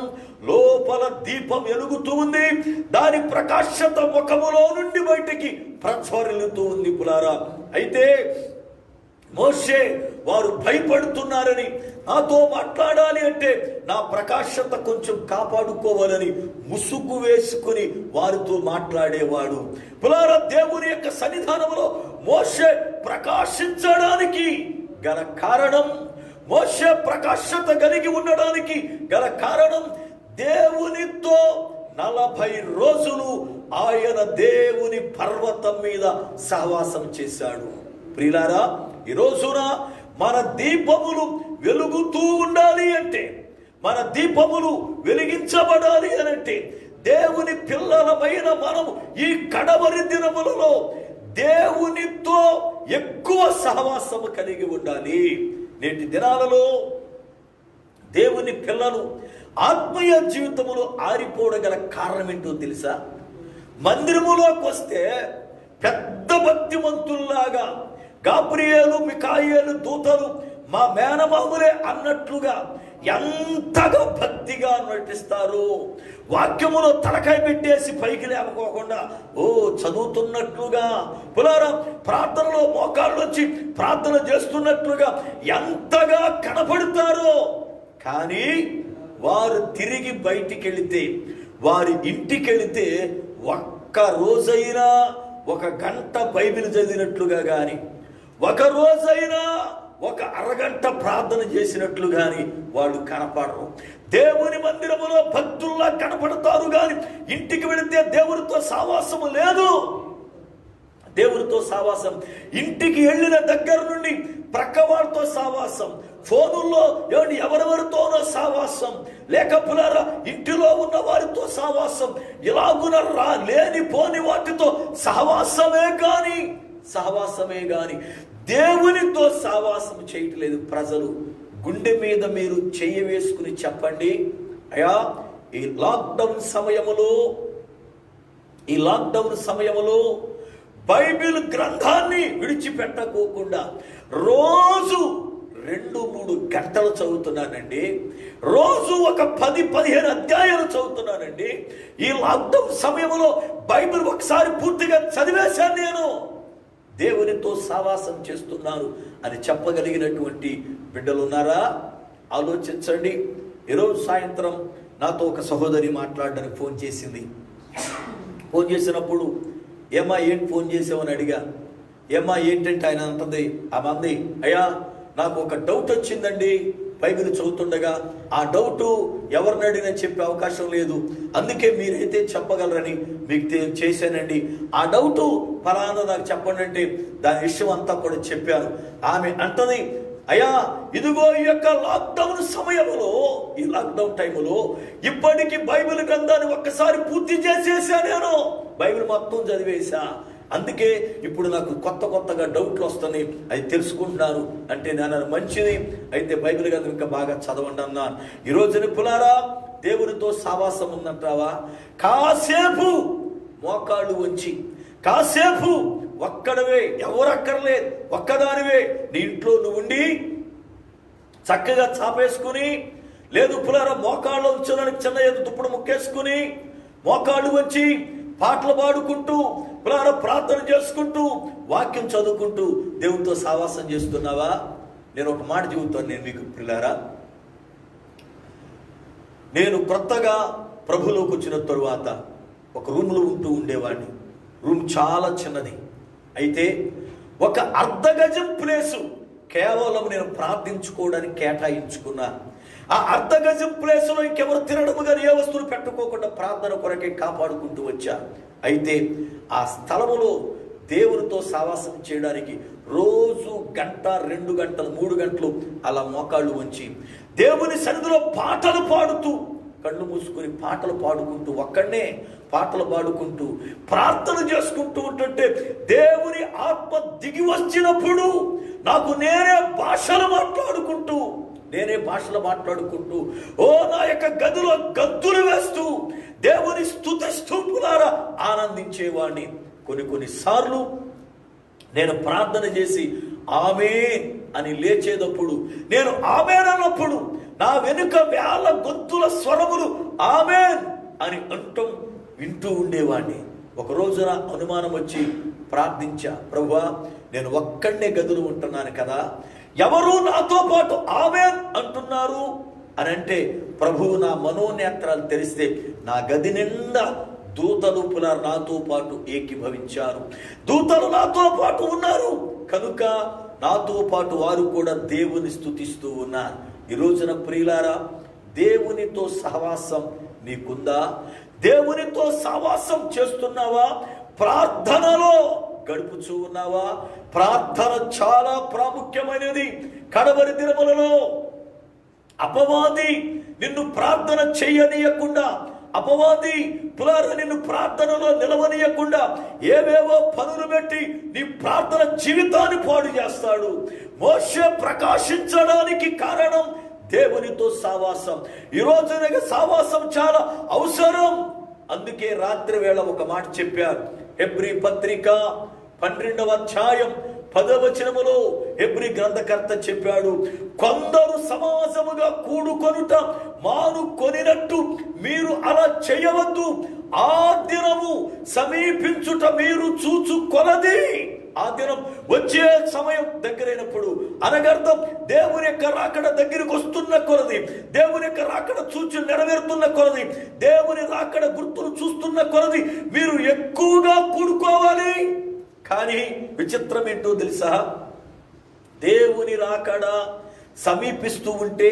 లోపల దీపం వెలుగుతూ ఉంది, దాని ప్రకాశత ముఖములో నుండి బయటికి ప్రజ్వరిల్లుతూ ఉంది. పులారా, అయితే మోషే వారు భయపడుతున్నారని, నాతో మాట్లాడాలి అంటే నా ప్రకాశత కొంచెం కాపాడుకోవాలని ముసుగు వేసుకుని వారితో మాట్లాడేవాడు. పులారా, దేవుని యొక్క సన్నిధానంలో మోషే ప్రకాశించడానికి గల కారణం, మోషే ప్రకాశత కలిగి ఉండడానికి గల కారణం, దేవునితో 40 రోజులు ఆయన దేవుని పర్వతం మీద సహవాసం చేశాడు. ప్రియులారా, ఈ రోజున మన దీపములు వెలుగుతూ ఉండాలి అంటే, మన దీపములు వెలిగించబడాలి అనంటే, దేవుని పిల్లలమైన మనము ఈ కడవరి దినములలో దేవునితో ఎక్కువ సహవాసము కలిగి ఉండాలి. నేటి దినాలలో దేవుని పిల్లలు ఆత్మీయ జీవితములో ఆరిపోవడం గల కారణం ఏంటో తెలుసా? మందిరములోకి వస్తే పెద్ద భక్తిమంతుల్లాగా గాబ్రియేలు, మికాయేలు దూతలు మా మేనమాములే అన్నట్లుగా ఎంతగా భక్తిగా నటిస్తారు. వాక్యములో తలకాయ పెట్టేసి పైకి లేకపోకుండా చదువుతున్నట్లుగా, పులారా ప్రార్థనలో మోకాళ్ళు వచ్చి ప్రార్థన చేస్తున్నట్లుగా ఎంతగా కనపడతారో. కానీ వారు తిరిగి బయటికి వెళితే, వారి ఇంటికి వెళితే ఒక్క రోజైనా 1 గంట బైబిల్ చదివినట్లుగా కానీ, 1 రోజైనా 1 అరగంట ప్రార్థన చేసినట్లు కానీ వాళ్ళు కనపడరు. దేవుని మందిరములో భక్తుల్లా కనపడతారు కానీ ఇంటికి వెళితే దేవునితో సావాసము లేదు. దేవునితో సావాసం, ఇంటికి వెళ్ళిన దగ్గర నుండి ప్రక్క వాళ్ళతో సావాసం, ఫోనుల్లో ఎవరెవరితోనో సావాసం, లేకపోతే ఇంటిలో ఉన్న వారితో సావాసం, ఇలాగున లేనిపోని వాటితో సహవాసమే గాని దేవునితో సావాసం చేయట్లేదు ప్రజలు. గుండె మీద మీరు చెయ్యి వేసుకుని చెప్పండి, అయ్యా ఈ లాక్డౌన్ సమయములో బైబిల్ గ్రంథాన్ని విడిచిపెట్టకోకుండా రోజు 2-3 గంటలు చదువుతున్నానండి, రోజు ఒక 10-15 అధ్యాయాలు చదువుతున్నానండి. ఈ లాక్డౌన్ సమయంలో బైబిల్ ఒకసారి పూర్తిగా చదివేశాను, నేను దేవునితో సావాసం చేస్తున్నాను అని చెప్పగలిగినటువంటి బిడ్డలు ఉన్నారా? ఆలోచించండి. ఈరోజు సాయంత్రం నాతో ఒక సహోదరి మాట్లాడడానికి ఫోన్ చేసింది. ఫోన్ చేసినప్పుడు, ఏమా ఏంటి ఫోన్ చేసామని అడిగా. ఏమా ఏంటంటే ఆయన అంటుంది, ఆమె అయ్యా నాకు ఒక డౌట్ వచ్చిందండి బైబిల్ చదువుతుండగా. ఆ డౌటు ఎవరిని అడిగినా చెప్పే అవకాశం లేదు, అందుకే మీరైతే చెప్పగలరని మీకు చేశానండి. ఆ డౌటు ఫలానా నాకు చెప్పండి అంటే దాని విషయం అంతా కూడా చెప్పాను. ఆమె అంటది, అయ్యా ఇదిగో ఈ యొక్క లాక్డౌన్ సమయంలో, ఈ లాక్డౌన్ టైంలో ఇప్పటికీ బైబిల్ గ్రంథాన్ని ఒక్కసారి పూర్తి చేసేసా, నేను బైబిల్ మొత్తం చదివేశా, అందుకే ఇప్పుడు నాకు కొత్తగా డౌట్లు వస్తున్నాయి, అది తెలుసుకుంటున్నాను అంటే నేను మంచిది, అయితే బైబిల్ గ్రంథం ఇంకా బాగా చదవండి అన్నాను. ఈరోజు పులారా, దేవునితో సావాసం ఉందంటావా? కాసేపు మోకాళ్ళు వంచి, కాసేపు ఒక్కడవే, ఎవరక్కర్లేదు, ఒక్కదానివే నీ ఇంట్లో నువ్వు ఉండి చక్కగా చాపేసుకుని, లేదు పులారా మోకాళ్ళు ఉంచడానికి చిన్న ఏదో దుప్పుడు ముక్కేసుకుని మోకాళ్ళు వచ్చి పాటలు పాడుకుంటూ, పులారా ప్రార్థన చేసుకుంటూ, వాక్యం చదువుకుంటూ దేవునితో సావాసం చేస్తున్నావా? నేను ఒక మాట చెబుతాను నేను మీకు ప్రియులారా. నేను కొత్తగా ప్రభులోకి వచ్చిన తరువాత ఒక రూమ్లో ఉంటూ ఉండేవాడిని. రూమ్ చాలా చిన్నది, అయితే 1 అర్ధ గజం ప్లేసు కేవలం నేను ప్రార్థించుకోవడానికి కేటాయించుకున్నా. ఆ అర్ధ గజం ప్లేసులో ఇంకెవరు తినడము కానీ ఏ వస్తువులు పెట్టుకోకుండా ప్రార్థన కొరకే కాపాడుకుంటూ వచ్చా. అయితే ఆ స్థలములో దేవునితో సావాసం చేయడానికి రోజు 1 గంట, 2 గంటలు, 3 గంటలు అలా మోకాళ్ళు వంచి దేవుని సన్నిధిలో పాటలు పాడుతూ, కళ్ళు మూసుకొని పాటలు పాడుకుంటూ, ఒక్కడనే పాటలు పాడుకుంటూ ప్రార్థన చేసుకుంటూ ఉంటుంటే దేవుని ఆత్మ దిగి వచ్చినప్పుడు నాకు నేనే భాషలు మాట్లాడుకుంటూ నా యొక్క గదిలో గద్దులు వేస్తూ దేవుని స్తుతిస్తూ పులారా ఆనందించేవాడిని. కొన్ని సార్లు నేను ప్రార్థన చేసి ఆమేన్ అని లేచేటప్పుడు, నేను ఆమేన్ అన్నప్పుడు నా వెనుక వేల గొంతుల స్వరములు ఆమేన్ అని వింటూ ఉండేవాడిని. ఒక రోజున అనుమానం వచ్చి ప్రార్థించా, ప్రభువా నేను ఒక్కడే గదిలో ఉంటున్నాను కదా, ఎవరు నాతో పాటు ఆమేన్ అంటున్నారు అని అంటే ప్రభువు నా మనోనేత్రాలు తెరిస్తే నా గది నిండా దూతలు నాతో పాటు ఏకీభవించారు. దూతలు నాతో పాటు ఉన్నారు కనుక నాతో పాటు వారు కూడా దేవుని స్తుతిస్తూ ఉన్నారు. ఈ రోజున ప్రియులారా, దేవునితో సహవాసం నీకుందా? దేవునితో సహవాసం చేస్తున్నావా? ప్రార్థనలో గడుపుచూ ఉన్నావా? ప్రార్థన చాలా ప్రాముఖ్యమైనది. కడవరి దినములలో అపవాది నిన్ను ప్రార్థన చేయనీయకుండా, అపవాది నిన్ను ప్రార్థనలో నిలవనీయకుండా ఏవేవో పనులు పెట్టి నీ ప్రార్థన జీవితాన్ని పాడు చేస్తాడు. మోషే ప్రకాశించడానికి కారణం దేవునితో సావాసం. ఈరోజు సావాసం చాలా అవసరం. అందుకే రాత్రి వేళ ఒక మాట చెప్పారు. హెబ్రీ పత్రిక 12వ అధ్యాయం 10వ వచనములో హెబ్రీ గ్రంథకర్త చెప్పాడు, కొందరు సమాజముగా కూడుకొనుట మానుకొనినట్టు మీరు అలా చేయవద్దు. ఆ దినము సమీపించుట మీరు చూచుకొలది. ఆ దినం వచ్చే సమయం దగ్గరైనప్పుడు, అనగర్థం దేవుని యొక్క రాకడ దగ్గరికి వస్తున్న కొలది, దేవుని యొక్క రాకడ సూచనలు నెరవేరుతున్న కొలది, దేవుని రాకడ గుర్తులు చూస్తున్న కొలది మీరు ఎక్కువగా కూడుకోవాలి. కానీ విచిత్రం ఏంటో తెలుసా? దేవుని రాకడ సమీపిస్తూ ఉంటే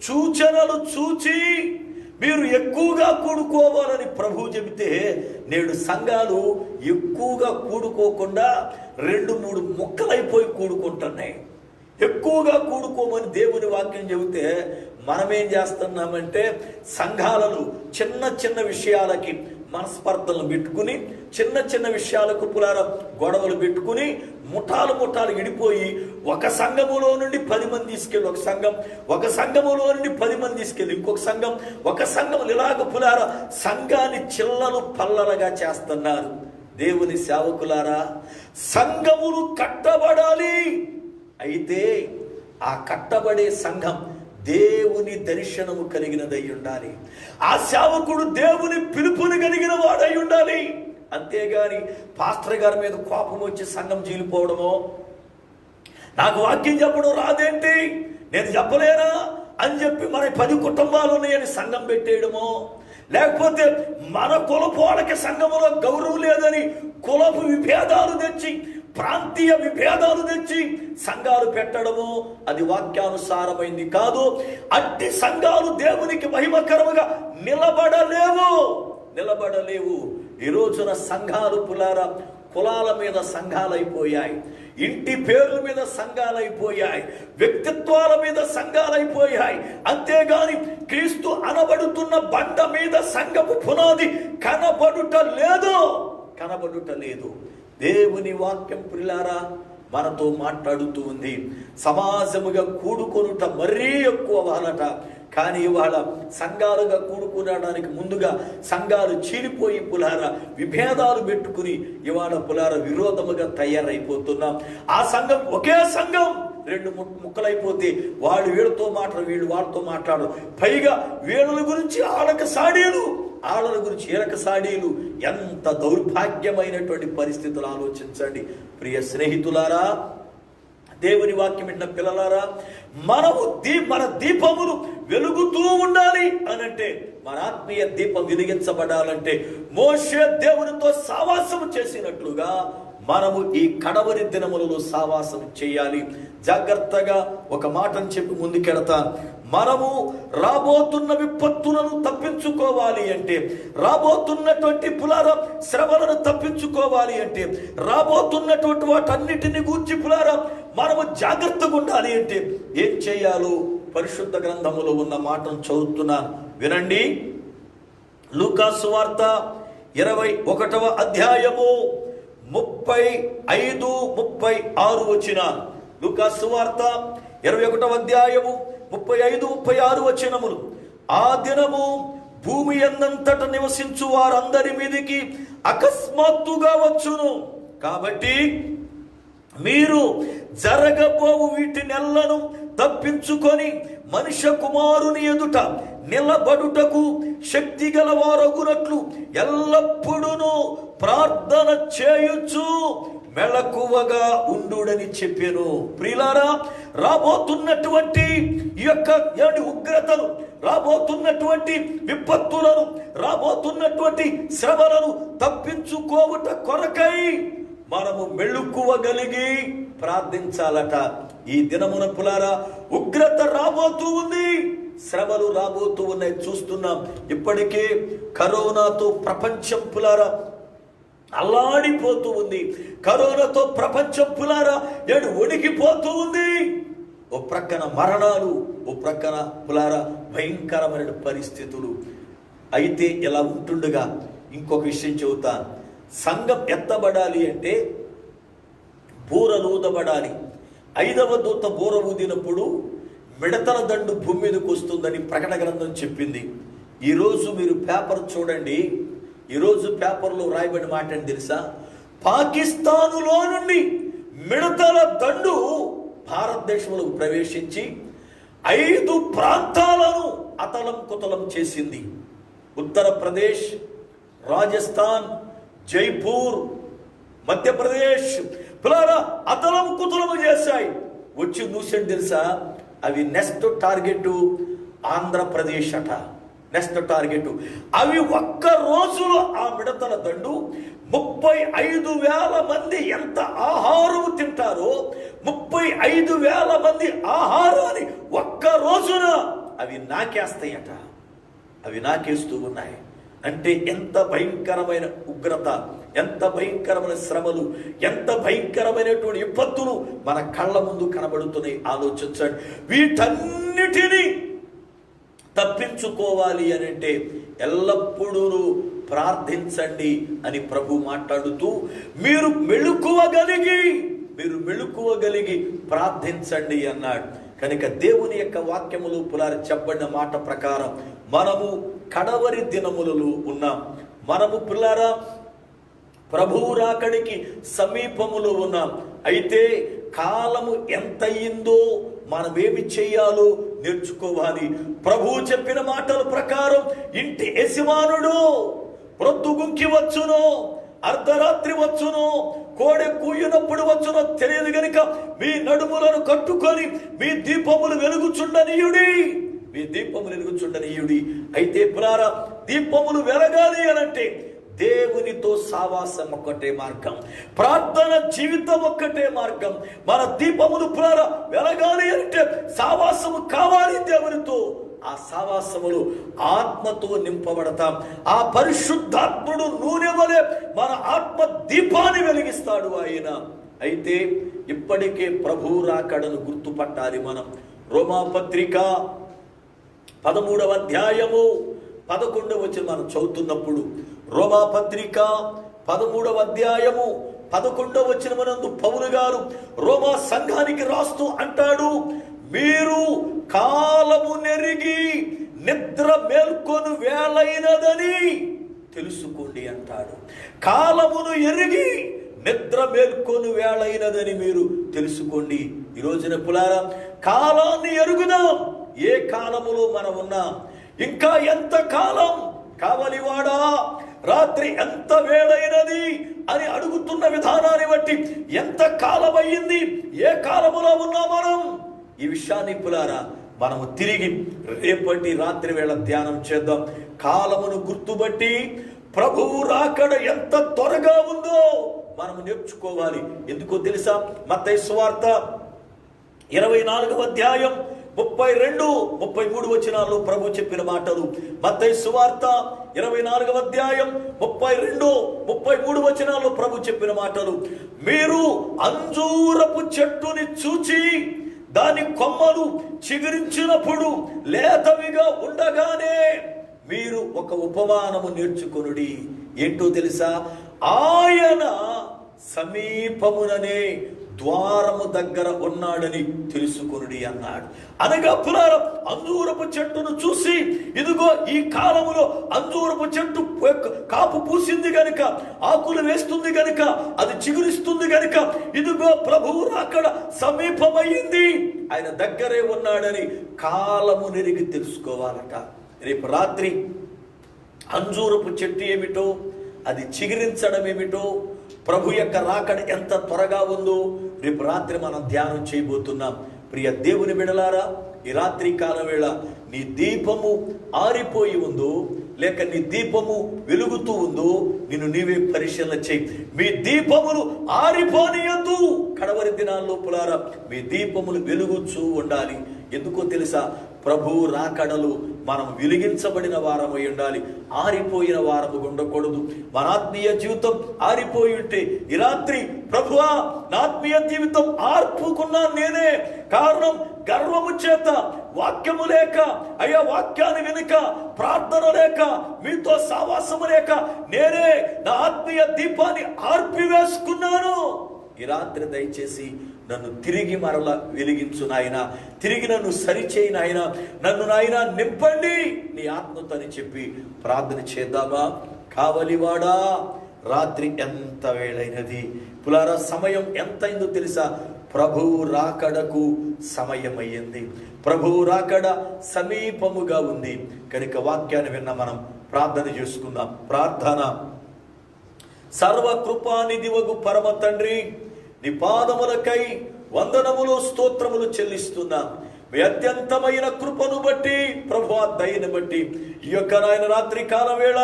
సూచనలు చూచి మీరు ఎక్కువగా కూడుకోవాలని ప్రభు చెబితే, నేడు సంఘాలు ఎక్కువగా కూడుకోకుండా 2-3 ముక్కలైపోయి కూడుకుంటున్నాయి. ఎక్కువగా కూడుకోమని దేవుని వాక్యం చెబితే మనమేం చేస్తున్నామంటే సంఘాలలో చిన్న చిన్న విషయాలకి మనస్పర్ధలను పెట్టుకుని, చిన్న చిన్న విషయాలకు గొడవలు పెట్టుకుని ముఠాలు ఇడిపోయి ఒక సంఘములో నుండి 10 మంది తీసుకెళ్ళి ఒక సంఘం, ఒక సంఘములో నుండి 10 మంది తీసుకెళ్ళి ఇంకొక సంఘం, ఒక సంఘం ఇలాగ సంఘాన్ని చిల్లలు పల్లలుగా చేస్తున్నారు. దేవుని సేవకులారా, సంఘములు కట్టబడాలి. అయితే ఆ కట్టబడే సంఘం దేవుని దర్శనము కలిగినదై ఉండాలి. ఆ సేవకుడు దేవుని పిలుపుని కలిగిన వాడై ఉండాలి. అంతేగాని పాస్టర్ గారి మీద కోపం వచ్చి సంఘం చీలిపోవడమో, నాకు వాక్యం చెప్పడం రాదేంటి, నేను చెప్పలేనా అని చెప్పి మన 10 కుటుంబాలు ఉన్నాయని సంఘం పెట్టేయడమో, లేకపోతే మన కులపోళ్ళకి సంఘములో గౌరవం లేదని కులపు విభేదాలు తెచ్చి, ప్రాంతీయ విభేదాలు తెచ్చి సంఘాలు పెట్టడము, అది వాక్యానుసారమైంది కాదు. అట్టి సంఘాలు దేవునికి మహిమకరముగా నిలబడలేవు. ఈ రోజున సంఘాలు కులాల మీద సంఘాలైపోయాయి, ఇంటి పేర్ల మీద సంఘాలైపోయాయి, వ్యక్తిత్వాల మీద సంఘాలైపోయాయి. అంతేగాని క్రీస్తు అనబడుతున్న బండ మీద సంఘపు పునాది కనబడుట లేదు. దేవుని వాక్యం ప్రియులారా మనతో మాట్లాడుతూ ఉంది. సమాజముగా కూడుకొనుట మరీ ఎక్కువ వాళ్ళట. కానీ ఇవాళ సంఘాలుగా కూడుకునడానికి ముందుగా సంఘాలు చీలిపోయి విభేదాలు పెట్టుకుని ఇవాళ విరోధముగా తయారైపోతున్నాం. ఆ సంఘం ఒకే సంఘం 2 ముక్కలైపోతే వాళ్ళు వీళ్ళతో మాట్లాడు, వీళ్ళు వాళ్ళతో మాట్లాడు, పైగా వీళ్ళ గురించి ఆళ్ళకి సాడీలు, ఆళ్ళ గురించి ఈలక సాడీలు. ఎంత దౌర్భాగ్యమైనటువంటి పరిస్థితులు ఆలోచించండి. ప్రియ స్నేహితులారా, దేవుని వాక్యం విన్న పిల్లలారా, మన దీపములు వెలుగుతూ ఉండాలి అనంటే, మన ఆత్మీయ దీపం వెలిగించబడాలంటే మోషే దేవునితో సావాసం చేసినట్లుగా మనము ఈ కడవరి దినములలో సావాసం చేయాలి. జాగ్రత్తగా ఒక మాటను చెప్పి ముందుకెడతాను. మనము రాబోతున్న విపత్తులను తప్పించుకోవాలి అంటే, రాబోతున్నటువంటి శ్రమలను తప్పించుకోవాలి అంటే, రాబోతున్నటువంటి వాటన్నిటిని గూర్చి మనము జాగ్రత్తగా ఉండాలి అంటే ఏం చేయాలో పరిశుద్ధ గ్రంథములో ఉన్న మాటను చదువుతున్నాను, వినండి. లూకా సువార్త 21వ అధ్యాయము 35-36 వచనాలు. లూకా సువార్త 21వ అధ్యాయము 35-36 వచనములు. ఆ దినము భూమి యందంతట నివసించు వారందరి మీదికి అకస్మాత్తుగా వచ్చును. కాబట్టి మీరు జరగబోవు వీటినెల్లను తప్పించుకొని మనుష్య కుమారుని ఎదుట నిలబడుటకు శక్తి గల వారగునట్లు ఎల్లప్పుడూ ప్రార్థన చేయుచు మెలకువగా ఉండుడని చెప్పాను. ప్రియులారా, రాబోతున్నటువంటి ఈ యొక్క ఉగ్రతను, రాబోతున్నటువంటి విపత్తులను, రాబోతున్నటువంటి శ్రమలను తప్పించుకోవుట కొరకై మనము మెళుకువగలిగి ప్రార్థించాలట. ఈ దినమున పులారా ఉగ్రత రాబోతూ ఉంది, శ్రమలు రాబోతూ ఉన్నాయి. చూస్తున్నాం ఇప్పటికే కరోనాతో ప్రపంచం పులారా అల్లాడిపోతూ ఉంది. కరోనాతో ప్రపంచం పులారా వణికిపోతూ ఉంది. ఓ ప్రక్కన మరణాలు, ఓ ప్రక్కన పులారా భయంకరమైన పరిస్థితులు. అయితే ఇలా ఉంటుండగా ఇంకొక విషయం చెబుతా. సంఘం ఎత్తబడాలి అంటే బూరలు ఊదబడాలి. 5వ దూత బూర ఊదినప్పుడు మిడతల దండు భూమి మీదకి వస్తుందని ప్రకటన గ్రంథం చెప్పింది. ఈరోజు మీరు పేపర్ చూడండి, ఈరోజు పేపర్లో రాయబడిన మాట అని తెలుసా? పాకిస్తానులో నుండి మిడతల దండు భారతదేశంలోకి ప్రవేశించి 5 ప్రాంతాలను అతలం కుతలం చేసింది. ఉత్తరప్రదేశ్, రాజస్థాన్, జైపూర్, మధ్యప్రదేశ్ పిల్లరా అతలం కుతలము చేశాయి. వచ్చి చూసేది తెలుసా? అవి నెక్స్ట్ టార్గెట్ ఆంధ్రప్రదేశ్ అట. నెక్స్ట్ టార్గెట్ అవి ఒక్క రోజులో ఆ మిడతల దండు 35,000 మంది ఎంత ఆహారం తింటారో 35,000 మంది ఆహారాన్ని ఒక్క రోజున అవి నాకేస్తాయట. అవి నాకేస్తూ ఉన్నాయి. అంటే ఎంత భయంకరమైన ఉగ్రత, ఎంత భయంకరమైన శ్రమలు, ఎంత భయంకరమైనటువంటి విపత్తులు మన కళ్ళ ముందు కనబడుతున్నాయి. ఆలోచించండి. వీటన్నిటినీ తప్పించుకోవాలి అని అంటే ఎల్లప్పుడూ ప్రార్థించండి అని ప్రభు మాట్లాడుతూ మీరు మెళుకువగలిగి ప్రార్థించండి అన్నాడు. కనుక దేవుని యొక్క వాక్యములు పులారి చెప్పబడిన మాట ప్రకారం మనము కడవరి దినములలో ఉన్నాం. మనము పిల్లారా ప్రభువు రాకడికి సమీపములో ఉన్నాం. అయితే కాలము ఎంత అయిందో మనమేమి చెయ్యాలో నేర్చుకోవాలి. ప్రభువు చెప్పిన మాటల ప్రకారం ఇంటి యజమానుడు ప్రొద్దుగుంకి వచ్చును, అర్ధరాత్రి వచ్చును, కోడె కూయినప్పుడు వచ్చునో తెలియదు గనుక మీ నడుములను కట్టుకొని మీ దీపములు వెలుగుచుండనీయుడి. అయితే పులారా దీపములు వెలగాలి అనంటే దేవునితో సావాసం ఒక్కటే మార్గం, ప్రార్థన జీవితం ఒక్కటే మార్గం. మన దీపములు పులారా వెలగాలి అంటే సావాసము కావాలి దేవునితో. ఆ సావాసములు ఆత్మతో నింపబడతాం. ఆ పరిశుద్ధాత్ముడు నూనె వలె మన ఆత్మ దీపాన్ని వెలిగిస్తాడు ఆయన. అయితే ఇప్పటికే ప్రభువు రాకడను గుర్తుపట్టాలి మనం. రోమాపత్రిక 13వ అధ్యాయము 11వ వచనం మనం చదువుతున్నప్పుడు, రోమాపత్రిక 13వ అధ్యాయము 11వ వచనమునందు పౌలు గారు రోమా సంఘానికి రాస్తూ అంటాడు, మీరు కాలము నెరిగి నిద్ర మేల్కొని వేళైనదని తెలుసుకోండి అంటాడు. కాలమును ఎరిగి నిద్ర మేల్కొని వేళైనదని మీరు తెలుసుకోండి. ఈ రోజున పులారా కాలాన్ని ఎరుగుదాం. ఏ కాలములో మనం ఉన్నాం? ఇంకా ఎంత కాలం కావలివాడా, రాత్రి ఎంత వేళైనది అని అడుగుతున్న విధానాన్ని బట్టి ఎంత కాలం అయ్యింది, ఏ కాలములో ఉన్నాం మనం? ఈ విషయాన్ని పులారా మనము తిరిగి రేపటి రాత్రి వేళ ధ్యానం చేద్దాం. కాలమును గుర్తుబట్టి ప్రభువు రాకడ ఎంత త్వరగా ఉందో మనము నేర్చుకోవాలి. ఎందుకో తెలుసా? మత్తయి సువార్త 24వ అధ్యాయం 32-33 వచనాల్లో ప్రభు చెప్పిన మాటలు. మత్తయి సువార్త 24వ అధ్యాయం 32-33 వచనాల్లో ప్రభు చెప్పిన మాటలు. మీరు అంజూరపు చెట్టుని చూచి దాని కొమ్మలు చిగురించినప్పుడు లేతవిగా ఉండగానే మీరు ఒక ఉపమానము నేర్చుకొనుడి. ఏంటో తెలుసా? ఆయన సమీపముననే ద్వారము దగ్గర ఉన్నాడని తెలుసుకొనుడి అన్నాడు. అనగా పురాణం అంజూరపు చెట్టును చూసి, ఇదిగో ఈ కాలములో అంజూరపు చెట్టు కాపు పూసింది గనుక, ఆకులు వేస్తుంది గనుక, అది చిగురిస్తుంది గనుక, ఇదిగో ప్రభువు అక్కడ సమీపమైంది, ఆయన దగ్గరే ఉన్నాడని కాలము నెరిగి తెలుసుకోవాలట. రేపు రాత్రి అంజూరపు చెట్టు ఏమిటో, అది చిగురించడం ఏమిటో, ప్రభు యొక్క రాకడ ఎంత త్వరగా ఉందో రేపు రాత్రి మనం ధ్యానం చేయబోతున్నాం. ప్రియ దేవుని బిడలారా, ఈ రాత్రి కాల వేళ నీ దీపము ఆరిపోయి ఉందో లేక నీ దీపము వెలుగుతూ ఉందో నిన్ను నీవే పరిశీలన చేయి. మీ దీపములు ఆరిపోనీయద్దు. కడవరి దినాల్లో పులారా మీ దీపములు వెలుగుచూ ఉండాలి. ఎందుకో తెలుసా? ప్రభు రాకడలు మనం వెలిగించబడిన వారమై ఉండాలి, ఆరిపోయిన వారము ఉండకూడదు. మన ఆత్మీయ జీవితం ఆరిపోయి ఉంటే ఈ రాత్రి ప్రభువా నా ఆత్మీయ జీవితం ఆర్పుకున్నాను నేనే, కారణం గర్వము చేత, వాక్యము లేక, అయ్యా వాక్యాన్ని వెనుక ప్రార్థన లేక, మీతో సావాసము లేక నేనే నా ఆత్మీయ దీపాన్ని ఆర్పివేసుకున్నాను. ఈ రాత్రి దయచేసి నన్ను తిరిగి మరల వెలిగించు నాయన, తిరిగి నన్ను సరిచేయి నాయన, నన్ను నాయన నింపండి నీ ఆత్మతో అని చెప్పి ప్రార్థన చేద్దామా? కావలివాడా, రాత్రి ఎంత వేళైనది పులారా, సమయం ఎంత అయిందో తెలుసా? ప్రభు రాకడకు సమయం అయ్యింది. ప్రభు రాకడ సమీపముగా ఉంది కనుక వాక్యాన్ని విన్న మనం ప్రార్థన చేసుకుందాం. ప్రార్థన. సర్వకృపానిధివగు పరమ తండ్రి, నీ పాదములకై వందనములు స్తోత్రములు చెల్లిస్తున్నాం. మీ అత్యంతమైన కృపను బట్టి, ప్రభువా దయను బట్టి ఈ యొక్క నాయన రాత్రి కాల వేళ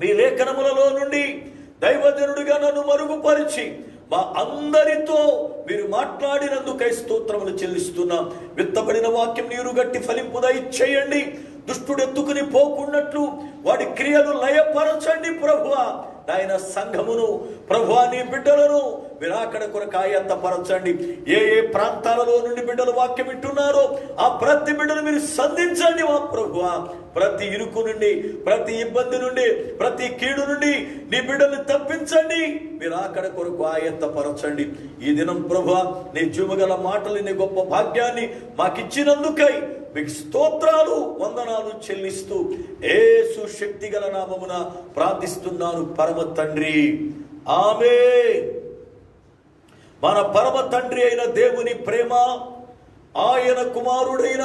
మీ లేఖనములలో నుండి దైవజనుడిగా నన్ను మరుగుపరిచి మా అందరితో మీరు మాట్లాడినందుకై స్తోత్రములు చెల్లిస్తున్నాం. విత్తబడిన వాక్యం నీరు గట్టి ఫలింపుదై చేయండి. దుష్టుడు ఎత్తుకుని పోకున్నట్లు వాడి క్రియలు లయపరచండి ప్రభువా. ఆయన సంఘమును ప్రభువా నీ బిడ్డలను మీరు అక్కడ కొరకు ఆయత్తపరచండి. ఏ ఏ ప్రాంతాలలో నుండి బిడ్డలు వాక్యం వింటున్నారో ఆ ప్రతి బిడ్డను మీరు సంధించండి మా ప్రభువా. ప్రతి ఇరుకు నుండి, ప్రతి ఇబ్బంది నుండి, ప్రతి కీడు నుండి నీ బిడ్డల్ని తప్పించండి. మీరు అక్కడ కొరకు ఆయత్తపరచండి. ఈ దినం ప్రభువా నీ జీవగల మాటలు, నీ గొప్ప భాగ్యాన్ని మాకిచ్చినందుకై మీకు స్తోత్రాలు వందనాలు చెల్లిస్తూ యేసు శక్తిగల నామమున ప్రార్థిస్తున్నాను పరమ తండ్రి, ఆమేన్. మన పరమ తండ్రి అయిన దేవుని ప్రేమ, ఆయన కుమారుడైన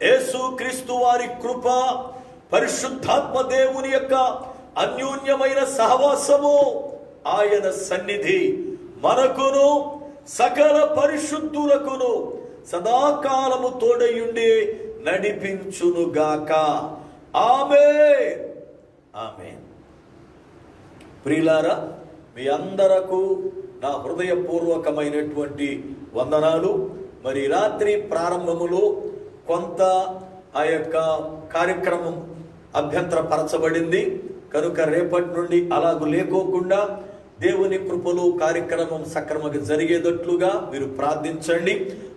యేసు క్రీస్తు వారి కృప, పరిశుద్ధాత్మ దేవుని యొక్క అన్యోన్యమైన సహవాసము, ఆయన సన్నిధి మనకును సకల పరిశుద్ధులకును సదాకాలము తోడయుండి నడిపించునుగాక. ఆమేన్, ఆమేన్. ప్రియులారా, మీ అందరకు నా హృదయపూర్వకమైనటువంటి వందనాలు. మరి రాత్రి ప్రారంభములో కొంత ఆ యొక్క కార్యక్రమం అభ్యంతరపరచబడింది కనుక రేపటి నుండి అలాగూ లేకోకుండా దేవుని కృపలో కార్యక్రమం సక్రమంగా జరిగేటట్లుగా మీరు ప్రార్థించండి.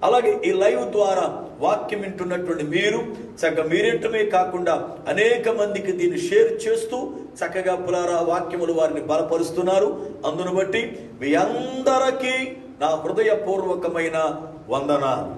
అలాగే ఈ లైవ్ ద్వారా వాక్యం వింటున్నటువంటి మీరు చక్కగా మీరేంటమే కాకుండా అనేక మందికి దీన్ని షేర్ చేస్తూ చక్కగా పులారా వాక్యములు వారిని బలపరుస్తున్నారు. అందును బట్టి మీ అందరికీ నా హృదయపూర్వకమైన వందనాలు.